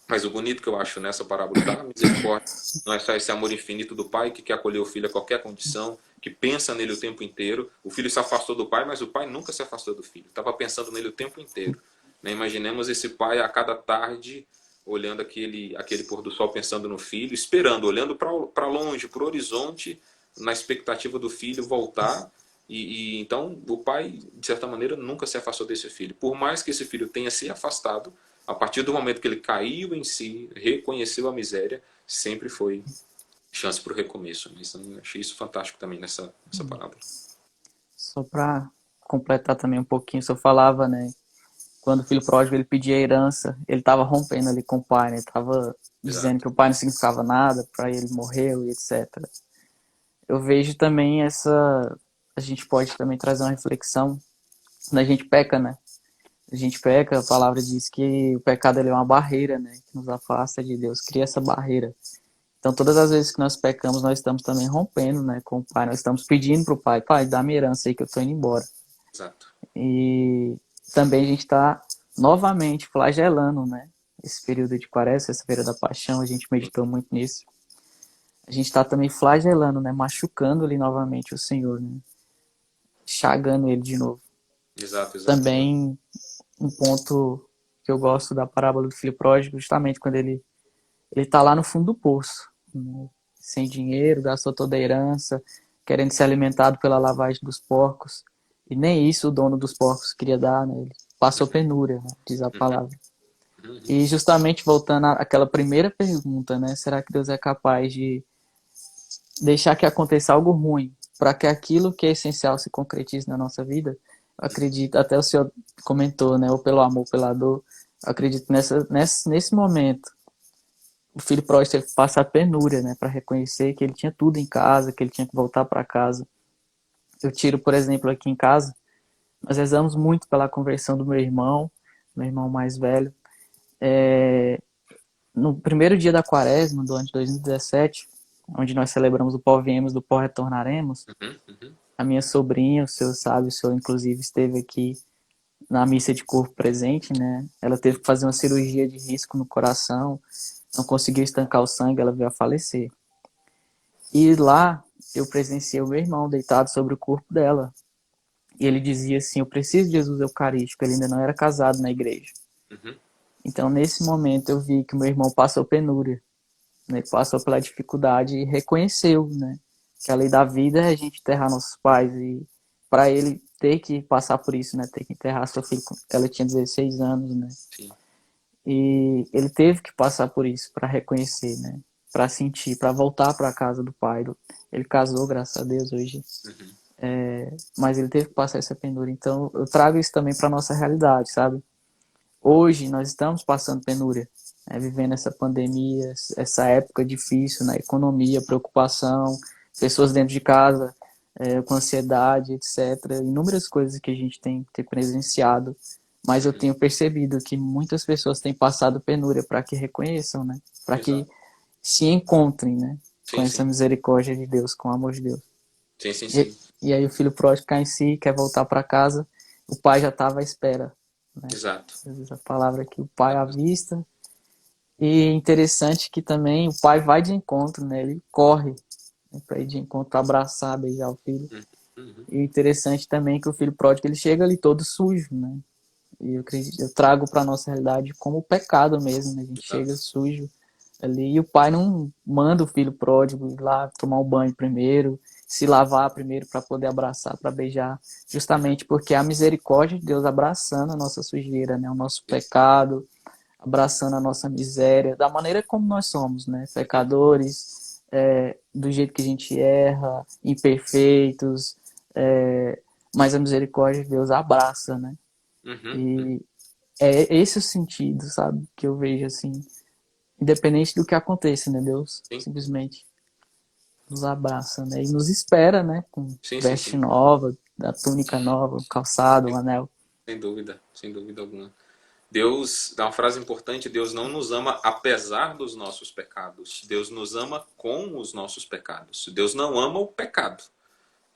Mas o bonito que eu acho nessa parábola da misericórdia não é só esse amor infinito do pai que quer acolher o filho a qualquer condição, que pensa nele o tempo inteiro. O filho se afastou do pai, mas o pai nunca se afastou do filho. Estava pensando nele o tempo inteiro. Né? Imaginemos esse pai a cada tarde olhando aquele pôr do sol, pensando no filho, esperando, olhando para longe, para o horizonte, na expectativa do filho voltar. Então o pai, de certa maneira, nunca se afastou desse filho. Por mais que esse filho tenha se afastado, a partir do momento que ele caiu em si, reconheceu a miséria, sempre foi chance para o recomeço. Então, eu achei isso fantástico também nessa parábola.
Só para completar também um pouquinho, se eu falava, né? Quando o filho pródigo ele pedia a herança, ele estava rompendo ali com o pai, né? Estava dizendo
Exato.
que o pai não significava nada, para ele morreu e etc. Eu vejo também essa. A gente pode também trazer uma reflexão quando a gente peca, né? A gente peca, a palavra diz que o pecado ele é uma barreira, né? Que nos afasta de Deus, cria essa barreira. Então, todas as vezes que nós pecamos, nós estamos também rompendo, né, com o Pai. Nós estamos pedindo para o Pai, Pai, dá minha herança aí que eu estou indo embora.
Exato.
E também a gente está novamente flagelando, né? Esse período de quaresma, essa feira da paixão, a gente meditou muito nisso. A gente está também flagelando, né? Machucando ali novamente o Senhor, né? Chagando ele de novo.
Exato, exato, exato.
Também um ponto que eu gosto da parábola do filho pródigo, justamente quando ele está lá no fundo do poço, né? Sem dinheiro, gastou toda a herança, querendo ser alimentado pela lavagem dos porcos. E nem isso o dono dos porcos queria dar, né? Ele passou penúria, né? Diz a
Uhum,
palavra.
uhum.
E justamente voltando àquela primeira pergunta, né? Será que Deus é capaz de deixar que aconteça algo ruim para que aquilo que é essencial se concretize na nossa vida? Eu acredito, até o senhor comentou, né? Ou pelo amor, pela dor. Eu acredito nesse momento o filho pródigo teve que passar penúria, né, para reconhecer que ele tinha tudo em casa, que ele tinha que voltar para casa. Eu tiro, por exemplo, aqui em casa, nós rezamos muito pela conversão do meu irmão mais velho. No primeiro dia da quaresma do ano de 2017, onde nós celebramos o Pó Viemos do Pó Retornaremos,
Uhum, uhum.
a minha sobrinha, o senhor sabe, o senhor inclusive esteve aqui na missa de corpo presente, né? Ela teve que fazer uma cirurgia de risco no coração, não conseguiu estancar o sangue, ela veio a falecer. E lá eu presenciei o meu irmão deitado sobre o corpo dela. E ele dizia assim: eu preciso de Jesus Eucarístico. Ele ainda não era casado na igreja.
Uhum.
Então, nesse momento, eu vi que meu irmão passou penúria, né? Passou pela dificuldade e reconheceu, né? Que a lei da vida é a gente enterrar nossos pais. E para ele ter que passar por isso, né? Ter que enterrar sua filha. Ela tinha 16 anos, né?
Sim.
E ele teve que passar por isso para reconhecer, né? Para sentir, para voltar para a casa do pai. Ele casou, graças a Deus, hoje.
Uhum.
Mas ele teve que passar essa penúria. Então, eu trago isso também para nossa realidade, sabe? Hoje nós estamos passando penúria, né? Vivendo essa pandemia, essa época difícil na economia, preocupação, pessoas dentro de casa com ansiedade, etc. Inúmeras coisas que a gente tem presenciado. Mas eu
Uhum.
tenho percebido que muitas pessoas têm passado penúria para que reconheçam, né? Para que
Exato.
se encontrem, né? Com
Sim,
essa
sim.
misericórdia de Deus, com o amor de Deus.
Sim, sim,
E,
sim.
e aí o filho pródigo cai em si, quer voltar para casa, o pai já estava à espera, né?
Exato.
A palavra aqui, o pai à vista. E interessante que também o pai vai de encontro, né? Ele corre, né, para ir de encontro, abraçar, beijar o filho.
Uhum. Uhum.
E interessante também que o filho pródigo ele chega ali todo sujo, né? E eu trago para nossa realidade como pecado mesmo, né? A gente chega
Exato.
sujo ali e o pai não manda o filho pródigo ir lá tomar um banho primeiro, se lavar primeiro para poder abraçar, para beijar,
Uhum.
justamente porque a misericórdia de Deus abraçando a nossa sujeira, né? O nosso
Sim.
pecado, abraçando a nossa miséria, da maneira como nós somos, né?
Uhum.
Pecadores, do jeito que a gente erra, imperfeitos, mas a misericórdia de Deus abraça, né?
Uhum. Uhum.
E é esse o sentido, sabe? Que eu vejo assim, independente do que aconteça, né? Deus
Sim.
simplesmente nos abraça, né? E nos espera, né? Com
Sim, sim,
veste
sim.
nova, a túnica nova, o calçado, o anel.
Sem dúvida alguma. Deus, dá uma frase importante, Deus não nos ama apesar dos nossos pecados. Deus nos ama com os nossos pecados. Deus não ama o pecado.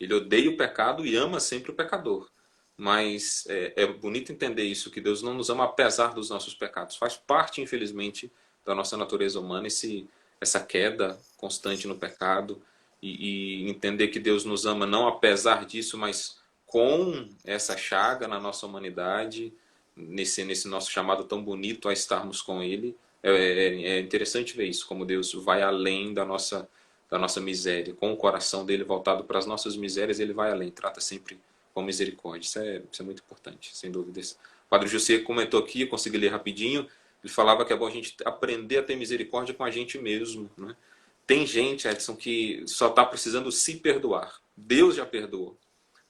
Ele odeia o pecado e ama sempre o pecador. Mas é bonito entender isso, que Deus não nos ama apesar dos nossos pecados. Faz parte, infelizmente, da nossa natureza humana, essa queda constante no pecado, e entender que Deus nos ama não apesar disso, mas com essa chaga na nossa humanidade, nesse nosso chamado tão bonito a estarmos com Ele. É interessante ver isso, como Deus vai além da nossa miséria. Com o coração dele voltado para as nossas misérias, ele vai além, trata sempre com misericórdia. Isso é muito importante, sem dúvida. O Padre José comentou aqui, eu consegui ler rapidinho, ele falava que é bom a gente aprender a ter misericórdia com a gente mesmo, né? Tem gente, Edson, que só está precisando se perdoar. Deus já perdoou.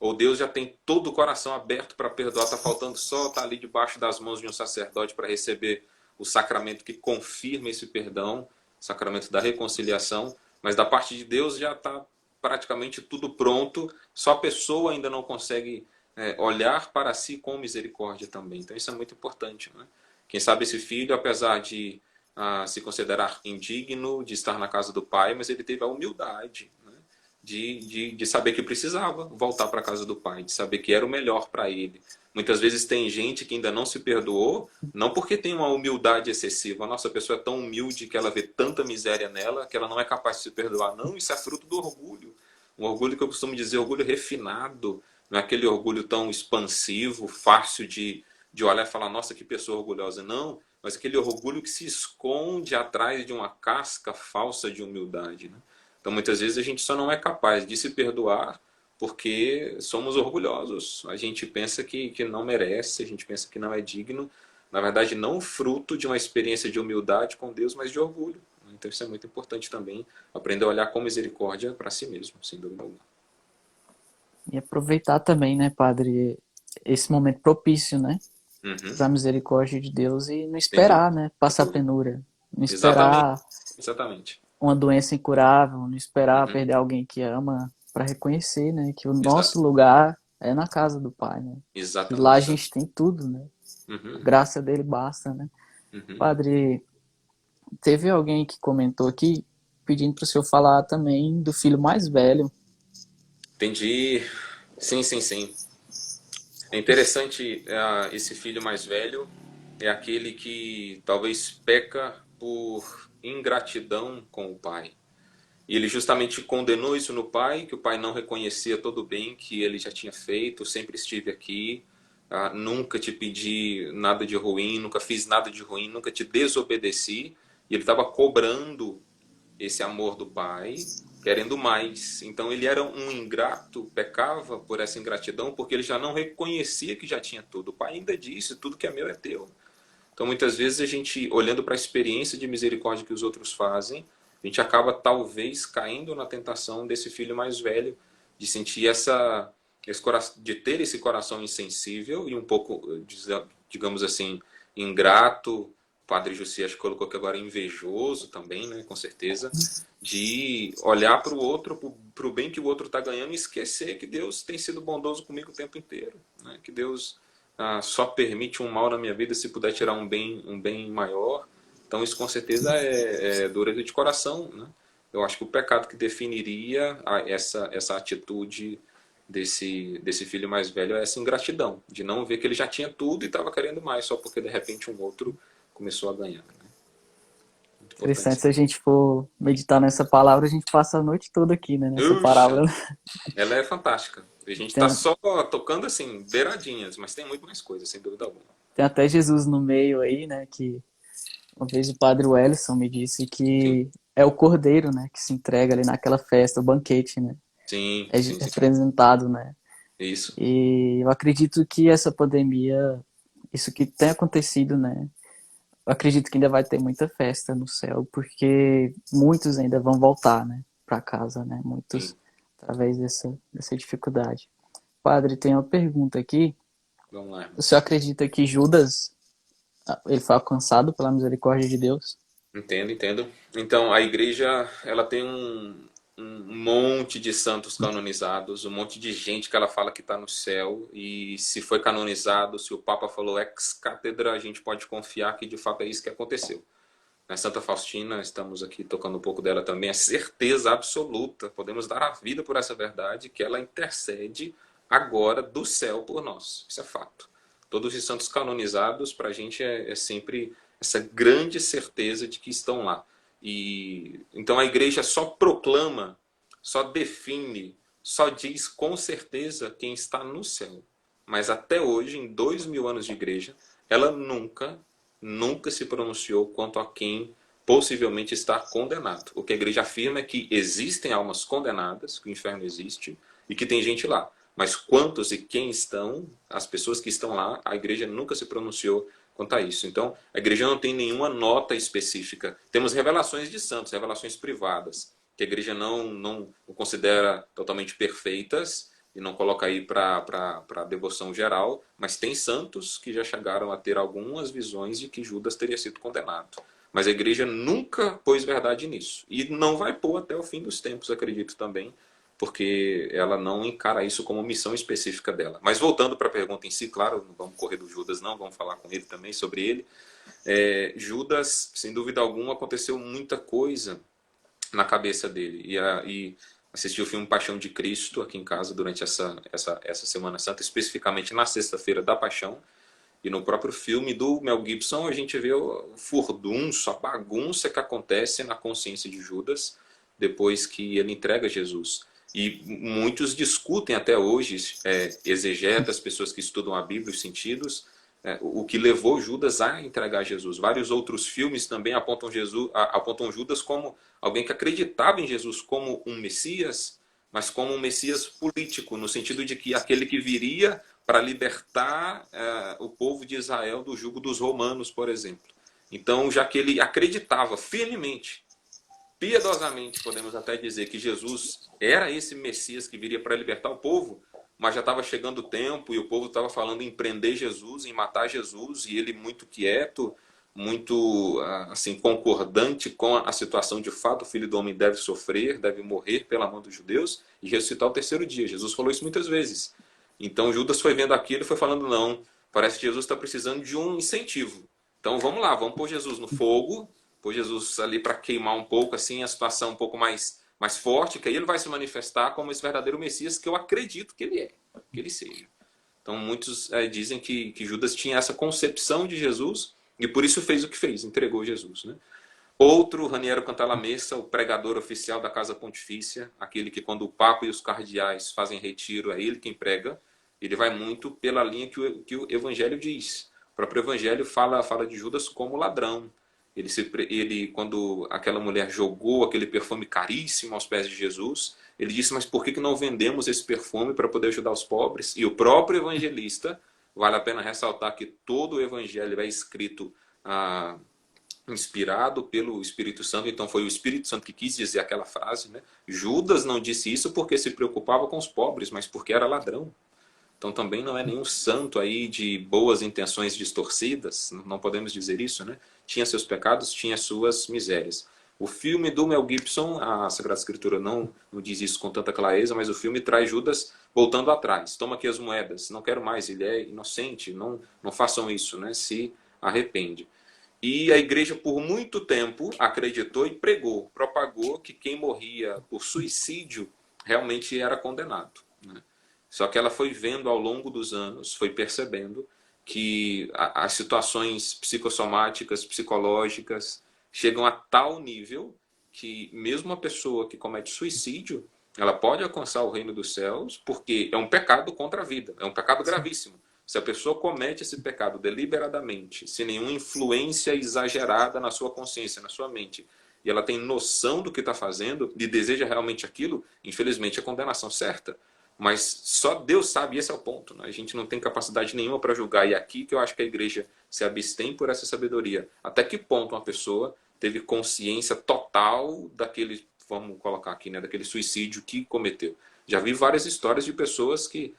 Ou Deus já tem todo o coração aberto para perdoar, está faltando só estar ali debaixo das mãos de um sacerdote para receber o sacramento que confirma esse perdão, o sacramento da reconciliação, mas da parte de Deus já está praticamente tudo pronto, só a pessoa ainda não consegue olhar para si com misericórdia também. Então isso é muito importante, né? Quem sabe esse filho, apesar de se considerar indigno de estar na casa do pai, mas ele teve a humildade, né, de saber que precisava voltar para a casa do pai, de saber que era o melhor para ele. Muitas vezes tem gente que ainda não se perdoou, não porque tem uma humildade excessiva. Nossa, a pessoa é tão humilde que ela vê tanta miséria nela que ela não é capaz de se perdoar. Não, isso é fruto do orgulho. Um orgulho que eu costumo dizer, orgulho refinado. Não é aquele orgulho tão expansivo, fácil de olhar e falar, nossa, que pessoa orgulhosa. Não, mas aquele orgulho que se esconde atrás de uma casca falsa de humildade, né? Então, muitas vezes a gente só não é capaz de se perdoar porque somos orgulhosos. A gente pensa que não merece, a gente pensa que não é digno. Na verdade, não fruto de uma experiência de humildade com Deus, mas de orgulho. Então, isso é muito importante também, aprender a olhar com misericórdia para si mesmo, sem dúvida alguma.
E aproveitar também, né, Padre, esse momento propício, né,
Uhum.
para a misericórdia de Deus e não
Sem dúvida.
esperar, né, passar penúria, não
Exatamente.
esperar
Exatamente.
uma doença incurável, não esperar
Uhum.
perder alguém que ama, para reconhecer, né, que o
Exa
nosso lugar é na casa do Pai, né, que lá a
exatamente.
gente tem tudo, né, a
Uhum.
graça dele basta, né.
Uhum.
Padre, teve alguém que comentou aqui pedindo para o senhor falar também do filho mais velho.
Entendi. Sim, sim, sim. É interessante, esse filho mais velho é aquele que talvez peca por ingratidão com o pai. E ele justamente condenou isso no pai, que o pai não reconhecia todo o bem que ele já tinha feito, sempre estive aqui, nunca te pedi nada de ruim, nunca fiz nada de ruim, nunca te desobedeci. E ele estava cobrando esse amor do pai, querendo mais. Então ele era um ingrato, pecava por essa ingratidão, porque ele já não reconhecia que já tinha tudo. O pai ainda disse: tudo que é meu é teu. Então muitas vezes a gente, olhando para a experiência de misericórdia que os outros fazem, a gente acaba talvez caindo na tentação desse filho mais velho, de sentir de ter esse coração insensível e um pouco, digamos assim, ingrato. O Padre Josias colocou que agora invejoso também, né, com certeza, de olhar para o outro, para o bem que o outro está ganhando e esquecer que Deus tem sido bondoso comigo o tempo inteiro, né? Que Deus só permite um mal na minha vida se puder tirar um bem maior. Então isso com certeza é dureza de coração, né? Eu acho que o pecado que definiria essa atitude desse filho mais velho é essa ingratidão, de não ver que ele já tinha tudo e estava querendo mais, só porque de repente um outro começou a ganhar, né? Muito
Interessante,
importante.
se a gente for meditar nessa palavra, a gente passa a noite toda aqui, né, nessa
Puxa,
parábola.
ela é fantástica. A gente está
Tem,
só tocando assim, beiradinhas, mas tem muito mais coisa, sem dúvida alguma.
tem até Jesus no meio aí, né, que uma vez o Padre Wellison me disse
Sim,
que é o cordeiro, né, que se entrega ali naquela festa, o banquete, né,
sim,
é
sim, sim.
representado, né.
Isso.
E eu acredito que essa pandemia, isso que tem acontecido, né, eu acredito que ainda vai ter muita festa no céu, porque muitos ainda vão voltar, né, para casa, né, muitos
Sim.
através dessa dificuldade. Padre, tem uma pergunta aqui.
Vamos lá,
O
irmão.
senhor acredita que Judas, ele foi alcançado pela misericórdia de Deus?
Entendo, entendo. Então, a igreja, ela tem um monte de santos canonizados, um monte de gente que ela fala que está no céu, e se foi canonizado, se o Papa falou ex cátedra, a gente pode confiar que de fato é isso que aconteceu. Na Santa Faustina, estamos aqui tocando um pouco dela também, é certeza absoluta, podemos dar a vida por essa verdade, que ela intercede agora do céu por nós. Isso é fato. Todos os santos canonizados, para a gente, é sempre essa grande certeza de que estão lá. E então a igreja só proclama, só define, só diz com certeza quem está no céu. Mas até hoje, em 2000 anos de igreja, ela nunca se pronunciou quanto a quem possivelmente está condenado. O que a igreja afirma é que existem almas condenadas, que o inferno existe, e que tem gente lá. Mas quantos e quem estão, as pessoas que estão lá, a igreja nunca se pronunciou quanto a isso. Então, a igreja não tem nenhuma nota específica. Temos revelações de santos, revelações privadas, que a igreja não considera totalmente perfeitas e não coloca aí para a devoção geral, mas tem santos que já chegaram a ter algumas visões de que Judas teria sido condenado. Mas a igreja nunca pôs verdade nisso. E não vai pôr até o fim dos tempos, acredito também, porque ela não encara isso como missão específica dela. Mas voltando para a pergunta em si, claro, não vamos correr do Judas não, vamos falar com ele também sobre ele. Judas, sem dúvida alguma, aconteceu muita coisa na cabeça dele. E assisti o filme Paixão de Cristo aqui em casa durante essa Semana Santa, especificamente na sexta-feira da Paixão. E no próprio filme do Mel Gibson a gente vê o furdunço, a bagunça que acontece na consciência de Judas depois que ele entrega Jesus. E muitos discutem até hoje, exegetas, pessoas que estudam a Bíblia, os sentidos, o que levou Judas a entregar Jesus. Vários outros filmes também apontam Judas como alguém que acreditava em Jesus como um Messias, mas como um Messias político, no sentido de que aquele que viria para libertar o povo de Israel do jugo dos romanos, por exemplo. Então, já que ele acreditava firmemente, piedosamente, podemos até dizer que Jesus era esse Messias que viria para libertar o povo, mas já estava chegando o tempo e o povo estava falando em prender Jesus, em matar Jesus, e ele muito quieto, muito assim concordante com a situação de fato, o Filho do Homem deve sofrer, deve morrer pela mão dos judeus e ressuscitar ao terceiro dia. Jesus falou isso muitas vezes. Então Judas foi vendo aquilo e foi falando, não, parece que Jesus está precisando de um incentivo. Então vamos lá, vamos pôr Jesus no fogo, pôr Jesus ali para queimar um pouco assim a situação um pouco mais forte, que aí ele vai se manifestar como esse verdadeiro Messias que eu acredito que ele é, que ele seja. Então muitos dizem que Judas tinha essa concepção de Jesus e por isso fez o que fez, entregou Jesus, né? Outro, Raniero Cantalamessa, o pregador oficial da Casa Pontifícia, aquele que quando o Papa e os cardeais fazem retiro, é ele quem prega, ele vai muito pela linha que o Evangelho diz. O próprio Evangelho fala de Judas como ladrão. Ele, quando aquela mulher jogou aquele perfume caríssimo aos pés de Jesus, ele disse, mas por que não vendemos esse perfume para poder ajudar os pobres? E o próprio evangelista, vale a pena ressaltar que todo o Evangelho é escrito inspirado pelo Espírito Santo, então foi o Espírito Santo que quis dizer aquela frase, né? Judas não disse isso porque se preocupava com os pobres, mas porque era ladrão. Então também não é nenhum santo aí de boas intenções distorcidas, não podemos dizer isso, né? Tinha seus pecados, tinha suas misérias. O filme do Mel Gibson, a Sagrada Escritura não diz isso com tanta clareza, mas o filme traz Judas voltando atrás. Toma aqui as moedas, não quero mais, ele é inocente, não façam isso, né? Se arrepende. E a igreja, por muito tempo, acreditou e pregou, propagou que quem morria por suicídio realmente era condenado, né? Só que ela foi vendo ao longo dos anos, foi percebendo que as situações psicossomáticas, psicológicas, chegam a tal nível que mesmo uma pessoa que comete suicídio, ela pode alcançar o reino dos céus, porque é um pecado contra a vida, é um pecado gravíssimo. Se a pessoa comete esse pecado deliberadamente, sem nenhuma influência exagerada na sua consciência, na sua mente, e ela tem noção do que está fazendo e deseja realmente aquilo, infelizmente é condenação certa. Mas só Deus sabe, esse é o ponto, né? A gente não tem capacidade nenhuma para julgar. E aqui que eu acho que a igreja se abstém por essa sabedoria. Até que ponto uma pessoa teve consciência total daquele, vamos colocar aqui, né, daquele suicídio que cometeu. Já vi várias histórias de pessoas que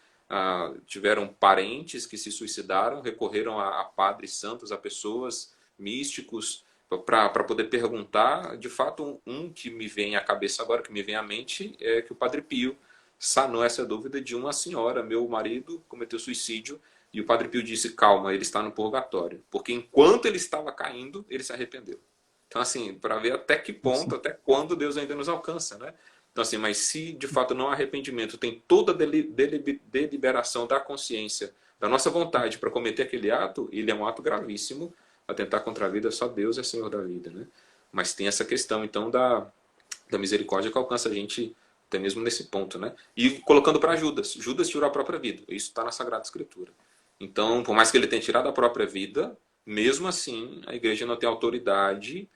tiveram parentes que se suicidaram, recorreram a padres santos, a pessoas místicos, para poder perguntar. De fato, um que me vem à cabeça agora, que me vem à mente, é que o Padre Pio sanou essa dúvida de uma senhora. Meu marido cometeu suicídio e o Padre Pio disse, calma, ele está no purgatório. Porque enquanto ele estava caindo, ele se arrependeu. Então, assim, para ver até que ponto, até quando Deus ainda nos alcança, né? Então, assim, mas se de fato não há arrependimento, tem toda a deliberação da consciência, da nossa vontade para cometer aquele ato, ele é um ato gravíssimo, atentar contra a vida, só Deus é Senhor da vida, né? Mas tem essa questão, então, da misericórdia que alcança a gente até mesmo nesse ponto, né? E colocando para Judas. Judas tirou a própria vida. Isso está na Sagrada Escritura. Então, por mais que ele tenha tirado a própria vida, mesmo assim, a igreja não tem autoridade,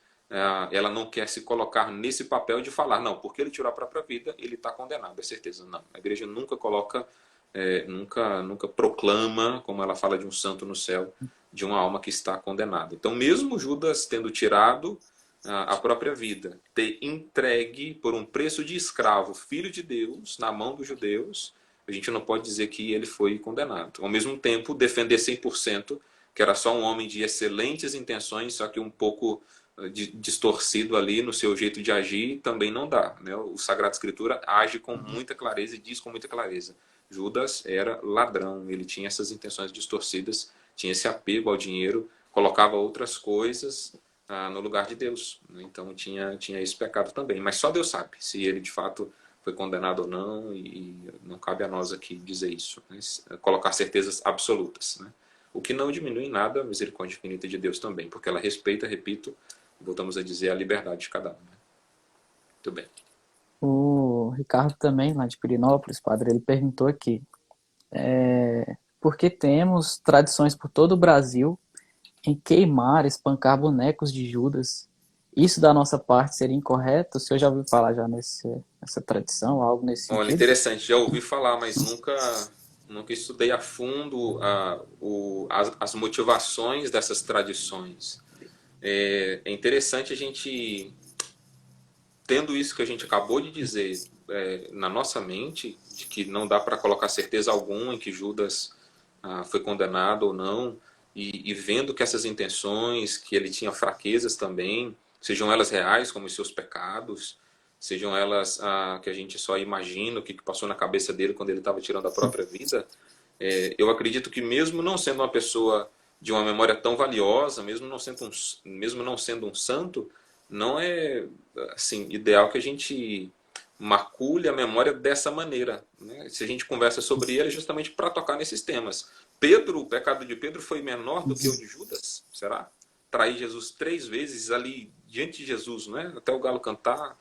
ela não quer se colocar nesse papel de falar, não, porque ele tirou a própria vida, ele está condenado, é certeza. Não. A igreja nunca coloca, nunca proclama, como ela fala de um santo no céu, de uma alma que está condenada. Então, mesmo Judas tendo tirado a própria vida, ter entregue por um preço de escravo, filho de Deus, na mão dos judeus, a gente não pode dizer que ele foi condenado. Ao mesmo tempo, defender 100% que era só um homem de excelentes intenções, só que um pouco distorcido ali no seu jeito de agir, também não dá, né? O Sagrada Escritura age com muita clareza e diz com muita clareza. Judas era ladrão, ele tinha essas intenções distorcidas, tinha esse apego ao dinheiro, colocava outras coisas no lugar de Deus. Então tinha esse pecado também. Mas só Deus sabe se ele de fato foi condenado ou não, e não cabe a nós aqui dizer isso, né? Colocar certezas absolutas, né? O que não diminui em nada a misericórdia infinita de Deus também, porque ela respeita, repito, voltamos a dizer, a liberdade de cada um, né? Muito bem.
O Ricardo também, lá de Pirinópolis, padre, ele perguntou aqui, por que temos tradições por todo o Brasil em queimar, espancar bonecos de Judas? Isso da nossa parte seria incorreto? O senhor já ouviu falar já nessa tradição, algo nesse
Olha,
sentido?
interessante, já ouvi falar, mas nunca estudei a fundo as motivações dessas tradições. É interessante a gente, tendo isso que a gente acabou de dizer na nossa mente, de que não dá para colocar certeza alguma em que Judas foi condenado ou não, e vendo que essas intenções, que ele tinha fraquezas também, sejam elas reais, como os seus pecados, sejam elas que a gente só imagina o que passou na cabeça dele quando ele estava tirando a própria vida, eu acredito que mesmo não sendo uma pessoa de uma memória tão valiosa, mesmo não sendo um santo, não é assim ideal que a gente macule a memória dessa maneira, né? Se a gente conversa sobre ele, é justamente para tocar nesses temas. O pecado de Pedro foi menor do que o de Judas? Será? Trair Jesus 3 vezes ali diante de Jesus, né? Até o galo cantar,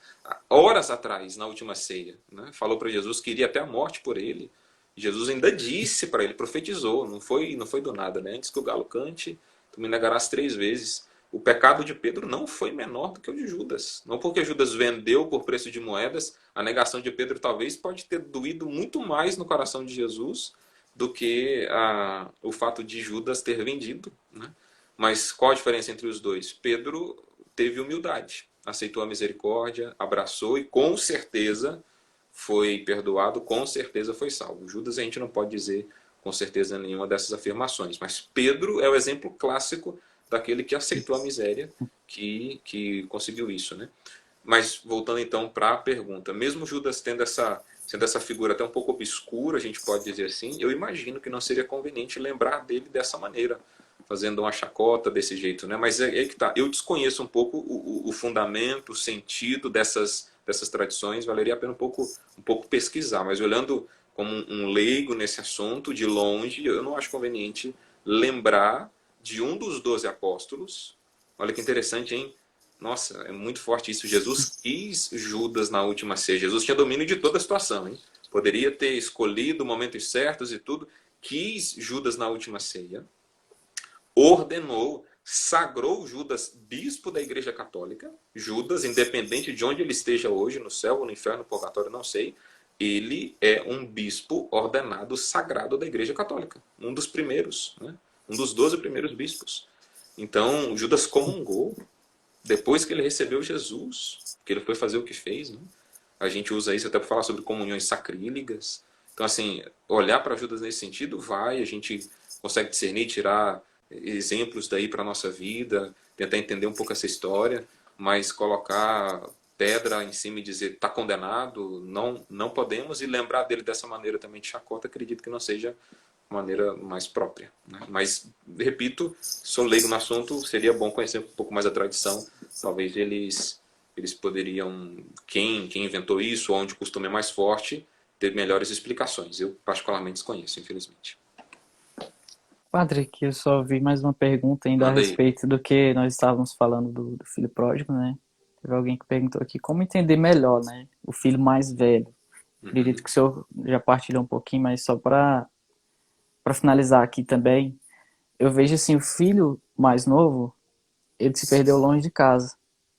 horas atrás, na última ceia, né? Falou para Jesus que iria até a morte por ele. Jesus ainda disse para ele, profetizou, não foi do nada, né? Antes que o galo cante, tu me negarás 3 vezes. O pecado de Pedro não foi menor do que o de Judas. Não porque Judas vendeu por preço de moedas, a negação de Pedro talvez pode ter doído muito mais no coração de Jesus do que o fato de Judas ter vendido, né? Mas qual a diferença entre os dois? Pedro teve humildade, aceitou a misericórdia, abraçou e com certeza foi perdoado, com certeza foi salvo. Judas a gente não pode dizer com certeza nenhuma dessas afirmações, mas Pedro é o exemplo clássico daquele que aceitou a miséria, que conseguiu isso, né? Mas voltando então para a pergunta, mesmo Judas sendo essa figura até um pouco obscura, a gente pode dizer assim, eu imagino que não seria conveniente lembrar dele dessa maneira, fazendo uma chacota desse jeito, né? Mas é que tá. Eu desconheço um pouco o fundamento, o sentido dessas tradições. Valeria a pena um pouco pesquisar, mas olhando como um leigo nesse assunto, de longe, eu não acho conveniente lembrar de um dos 12 apóstolos. Olha que interessante, hein? Nossa, é muito forte isso. Jesus quis Judas na última ceia. Jesus tinha domínio de toda a situação, hein? Poderia ter escolhido momentos certos e tudo. Quis Judas na última ceia. Ordenou, sagrou Judas bispo da Igreja Católica. Judas, independente de onde ele esteja hoje, no céu ou no inferno, no purgatório, não sei, ele é um bispo ordenado sagrado da Igreja Católica. Um dos primeiros, né? Um dos 12 primeiros bispos. Então, Judas comungou depois que ele recebeu Jesus, que ele foi fazer o que fez, né? A gente usa isso até para falar sobre comunhões sacrílegas. Então, assim, olhar para Judas nesse sentido a gente consegue discernir, tirar exemplos daí para a nossa vida, tentar entender um pouco essa história, mas colocar pedra em cima e dizer está condenado, não podemos, e lembrar dele dessa maneira também de chacota, acredito que não seja a maneira mais própria, né? Mas, repito, sou leigo no assunto, seria bom conhecer um pouco mais a tradição, talvez eles poderiam, quem inventou isso, onde o costume é mais forte, ter melhores explicações. Eu particularmente desconheço, infelizmente.
Padre, aqui eu só vi mais uma pergunta ainda a
Manda aí.
respeito do que nós estávamos falando do filho pródigo, né? Teve alguém que perguntou aqui como entender melhor, né? O filho mais velho. Acredito
Uhum.
que o senhor já partilhou um pouquinho, mas só para finalizar aqui também, eu vejo assim, o filho mais novo, ele se perdeu longe de casa.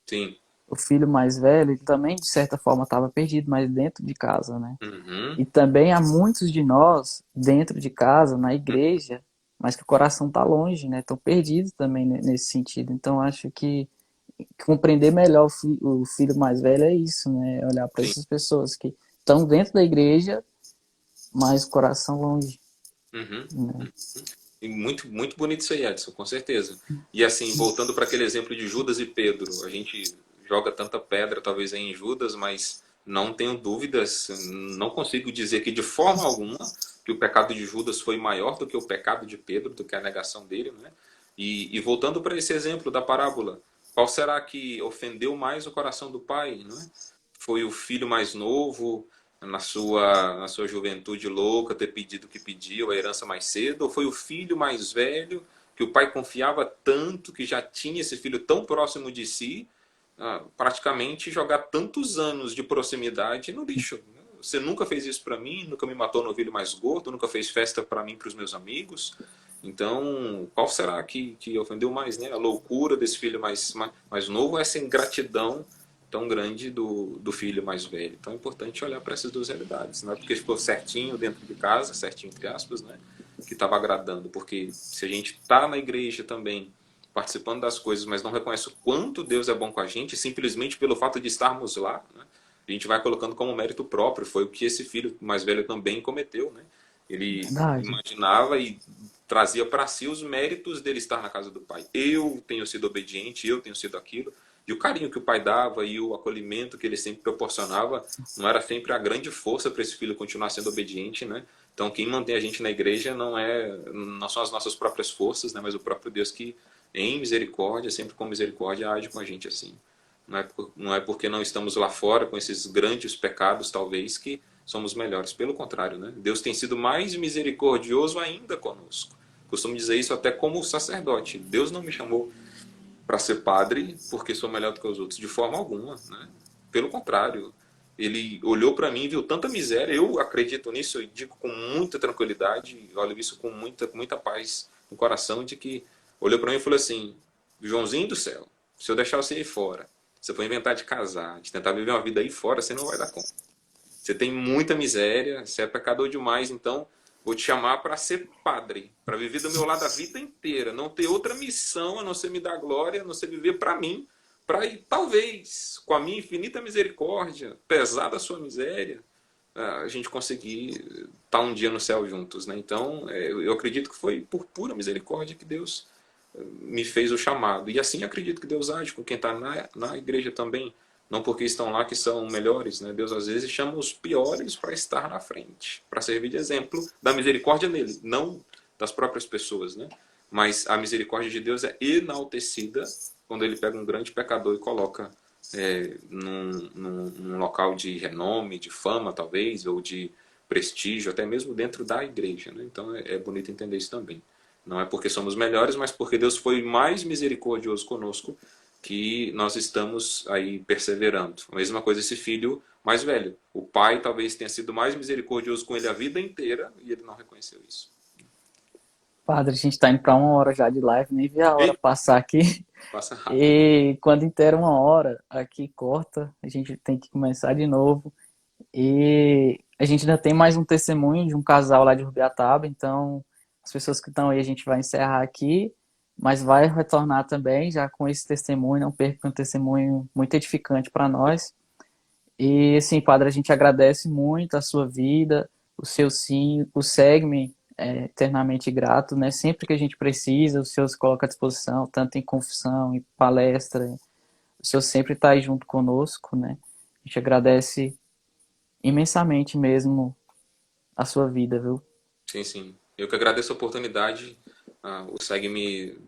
Sim.
O filho mais velho, ele também, de certa forma, estava perdido, mas dentro de casa, né?
Uhum.
E também há muitos de nós dentro de casa, na igreja, mas que o coração está longe, né? Estão perdidos também nesse sentido. Então, acho que compreender melhor o filho mais velho é isso, né? Olhar para
Sim.
essas pessoas que estão dentro da igreja, mas o coração longe,
Uhum.
né?
E muito, muito bonito isso aí, Edson, com certeza. E assim, voltando para aquele exemplo de Judas e Pedro, a gente joga tanta pedra talvez aí em Judas, mas não tenho dúvidas, não consigo dizer que de forma alguma que o pecado de Judas foi maior do que o pecado de Pedro, do que a negação dele, né? E voltando para esse exemplo da parábola, qual será que ofendeu mais o coração do pai, né? Foi o filho mais novo, na sua juventude louca, ter pedido o que pediu, a herança mais cedo? Ou foi o filho mais velho, que o pai confiava tanto, que já tinha esse filho tão próximo de si, praticamente jogar tantos anos de proximidade no lixo? Você nunca fez isso para mim, nunca me matou no novilho mais gordo, nunca fez festa para mim e para os meus amigos. Então, qual será que ofendeu mais, né? A loucura desse filho mais novo ou essa ingratidão tão grande do filho mais velho? Então é importante olhar para essas duas realidades. Não é porque ficou certinho dentro de casa, certinho entre aspas, né? Que estava agradando. Porque se a gente está na igreja também, participando das coisas, mas não reconhece o quanto Deus é bom com a gente, simplesmente pelo fato de estarmos lá, né? A gente vai colocando como mérito próprio. Foi o que esse filho mais velho também cometeu, né? Ele
Verdade.
imaginava e trazia para si os méritos dele estar na casa do pai. Eu tenho sido obediente, eu tenho sido aquilo. E o carinho que o pai dava e o acolhimento que ele sempre proporcionava não era sempre a grande força para esse filho continuar sendo obediente, né? Então quem mantém a gente na igreja não são as nossas próprias forças, né? Mas o próprio Deus que em misericórdia, sempre com misericórdia, age com a gente assim. Não é porque não estamos lá fora com esses grandes pecados, talvez, que somos melhores. Pelo contrário, né? Deus tem sido mais misericordioso ainda conosco. Costumo dizer isso até como sacerdote. Deus não me chamou para ser padre porque sou melhor do que os outros, de forma alguma, né? Pelo contrário, ele olhou para mim e viu tanta miséria. Eu acredito nisso e digo com muita tranquilidade, olho isso com muita paz no coração, de que olhou para mim e falou assim: Joãozinho do céu, se eu deixar você ir fora, se eu for inventar de casar, de tentar viver uma vida aí fora, você não vai dar conta. Você tem muita miséria, você é pecador demais, então vou te chamar para ser padre, para viver do meu lado a vida inteira, não ter outra missão a não ser me dar glória, a não ser viver para mim, para talvez, com a minha infinita misericórdia, pesar da sua miséria, a gente conseguir estar um dia no céu juntos, né? Então, eu acredito que foi por pura misericórdia que Deus me fez o chamado. E assim acredito que Deus age com quem está na igreja também. Não porque estão lá que são melhores, né? Deus às vezes chama os piores para estar na frente, para servir de exemplo da misericórdia nele, não das próprias pessoas, né? Mas a misericórdia de Deus é enaltecida quando ele pega um grande pecador e coloca num local de renome, de fama, talvez, ou de prestígio, até mesmo dentro da igreja, né? Então é bonito entender isso também. Não é porque somos melhores, mas porque Deus foi mais misericordioso conosco que nós estamos aí perseverando. A mesma coisa esse filho mais velho. O pai talvez tenha sido mais misericordioso com ele a vida inteira e ele não reconheceu isso.
Padre, a gente está indo para 1 hora já de live, nem vi a hora
E
passar aqui.
passa rápido.
E quando inteira 1 hora, aqui corta, a gente tem que começar de novo. E a gente ainda tem mais um testemunho de um casal lá de Rubiataba, então as pessoas que estão aí a gente vai encerrar aqui, mas vai retornar também já com esse testemunho, não perca um testemunho muito edificante para nós. E assim, padre, a gente agradece muito a sua vida, o seu sim, o segue-me eternamente grato, né? Sempre que a gente precisa, o senhor se coloca à disposição, tanto em confissão, em palestra, o senhor sempre está aí junto conosco, né? A gente agradece imensamente mesmo a sua vida, viu?
Sim, sim. Eu que agradeço a oportunidade. O Segue-me,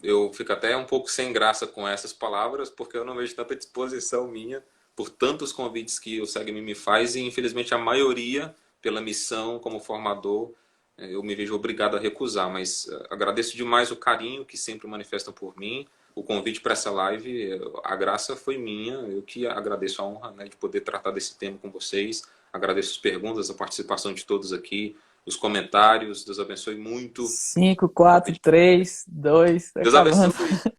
eu fico até um pouco sem graça com essas palavras, porque eu não vejo tanta disposição minha por tantos convites que o Segue-me me faz, e infelizmente a maioria, pela missão como formador, eu me vejo obrigado a recusar, mas agradeço demais o carinho que sempre manifestam por mim, o convite para essa live, a graça foi minha, eu que agradeço a honra, né, de poder tratar desse tema com vocês, agradeço as perguntas, a participação de todos aqui, os comentários, Deus abençoe muito.
5, 4, 3, 2,
Deus
acabando.
abençoe.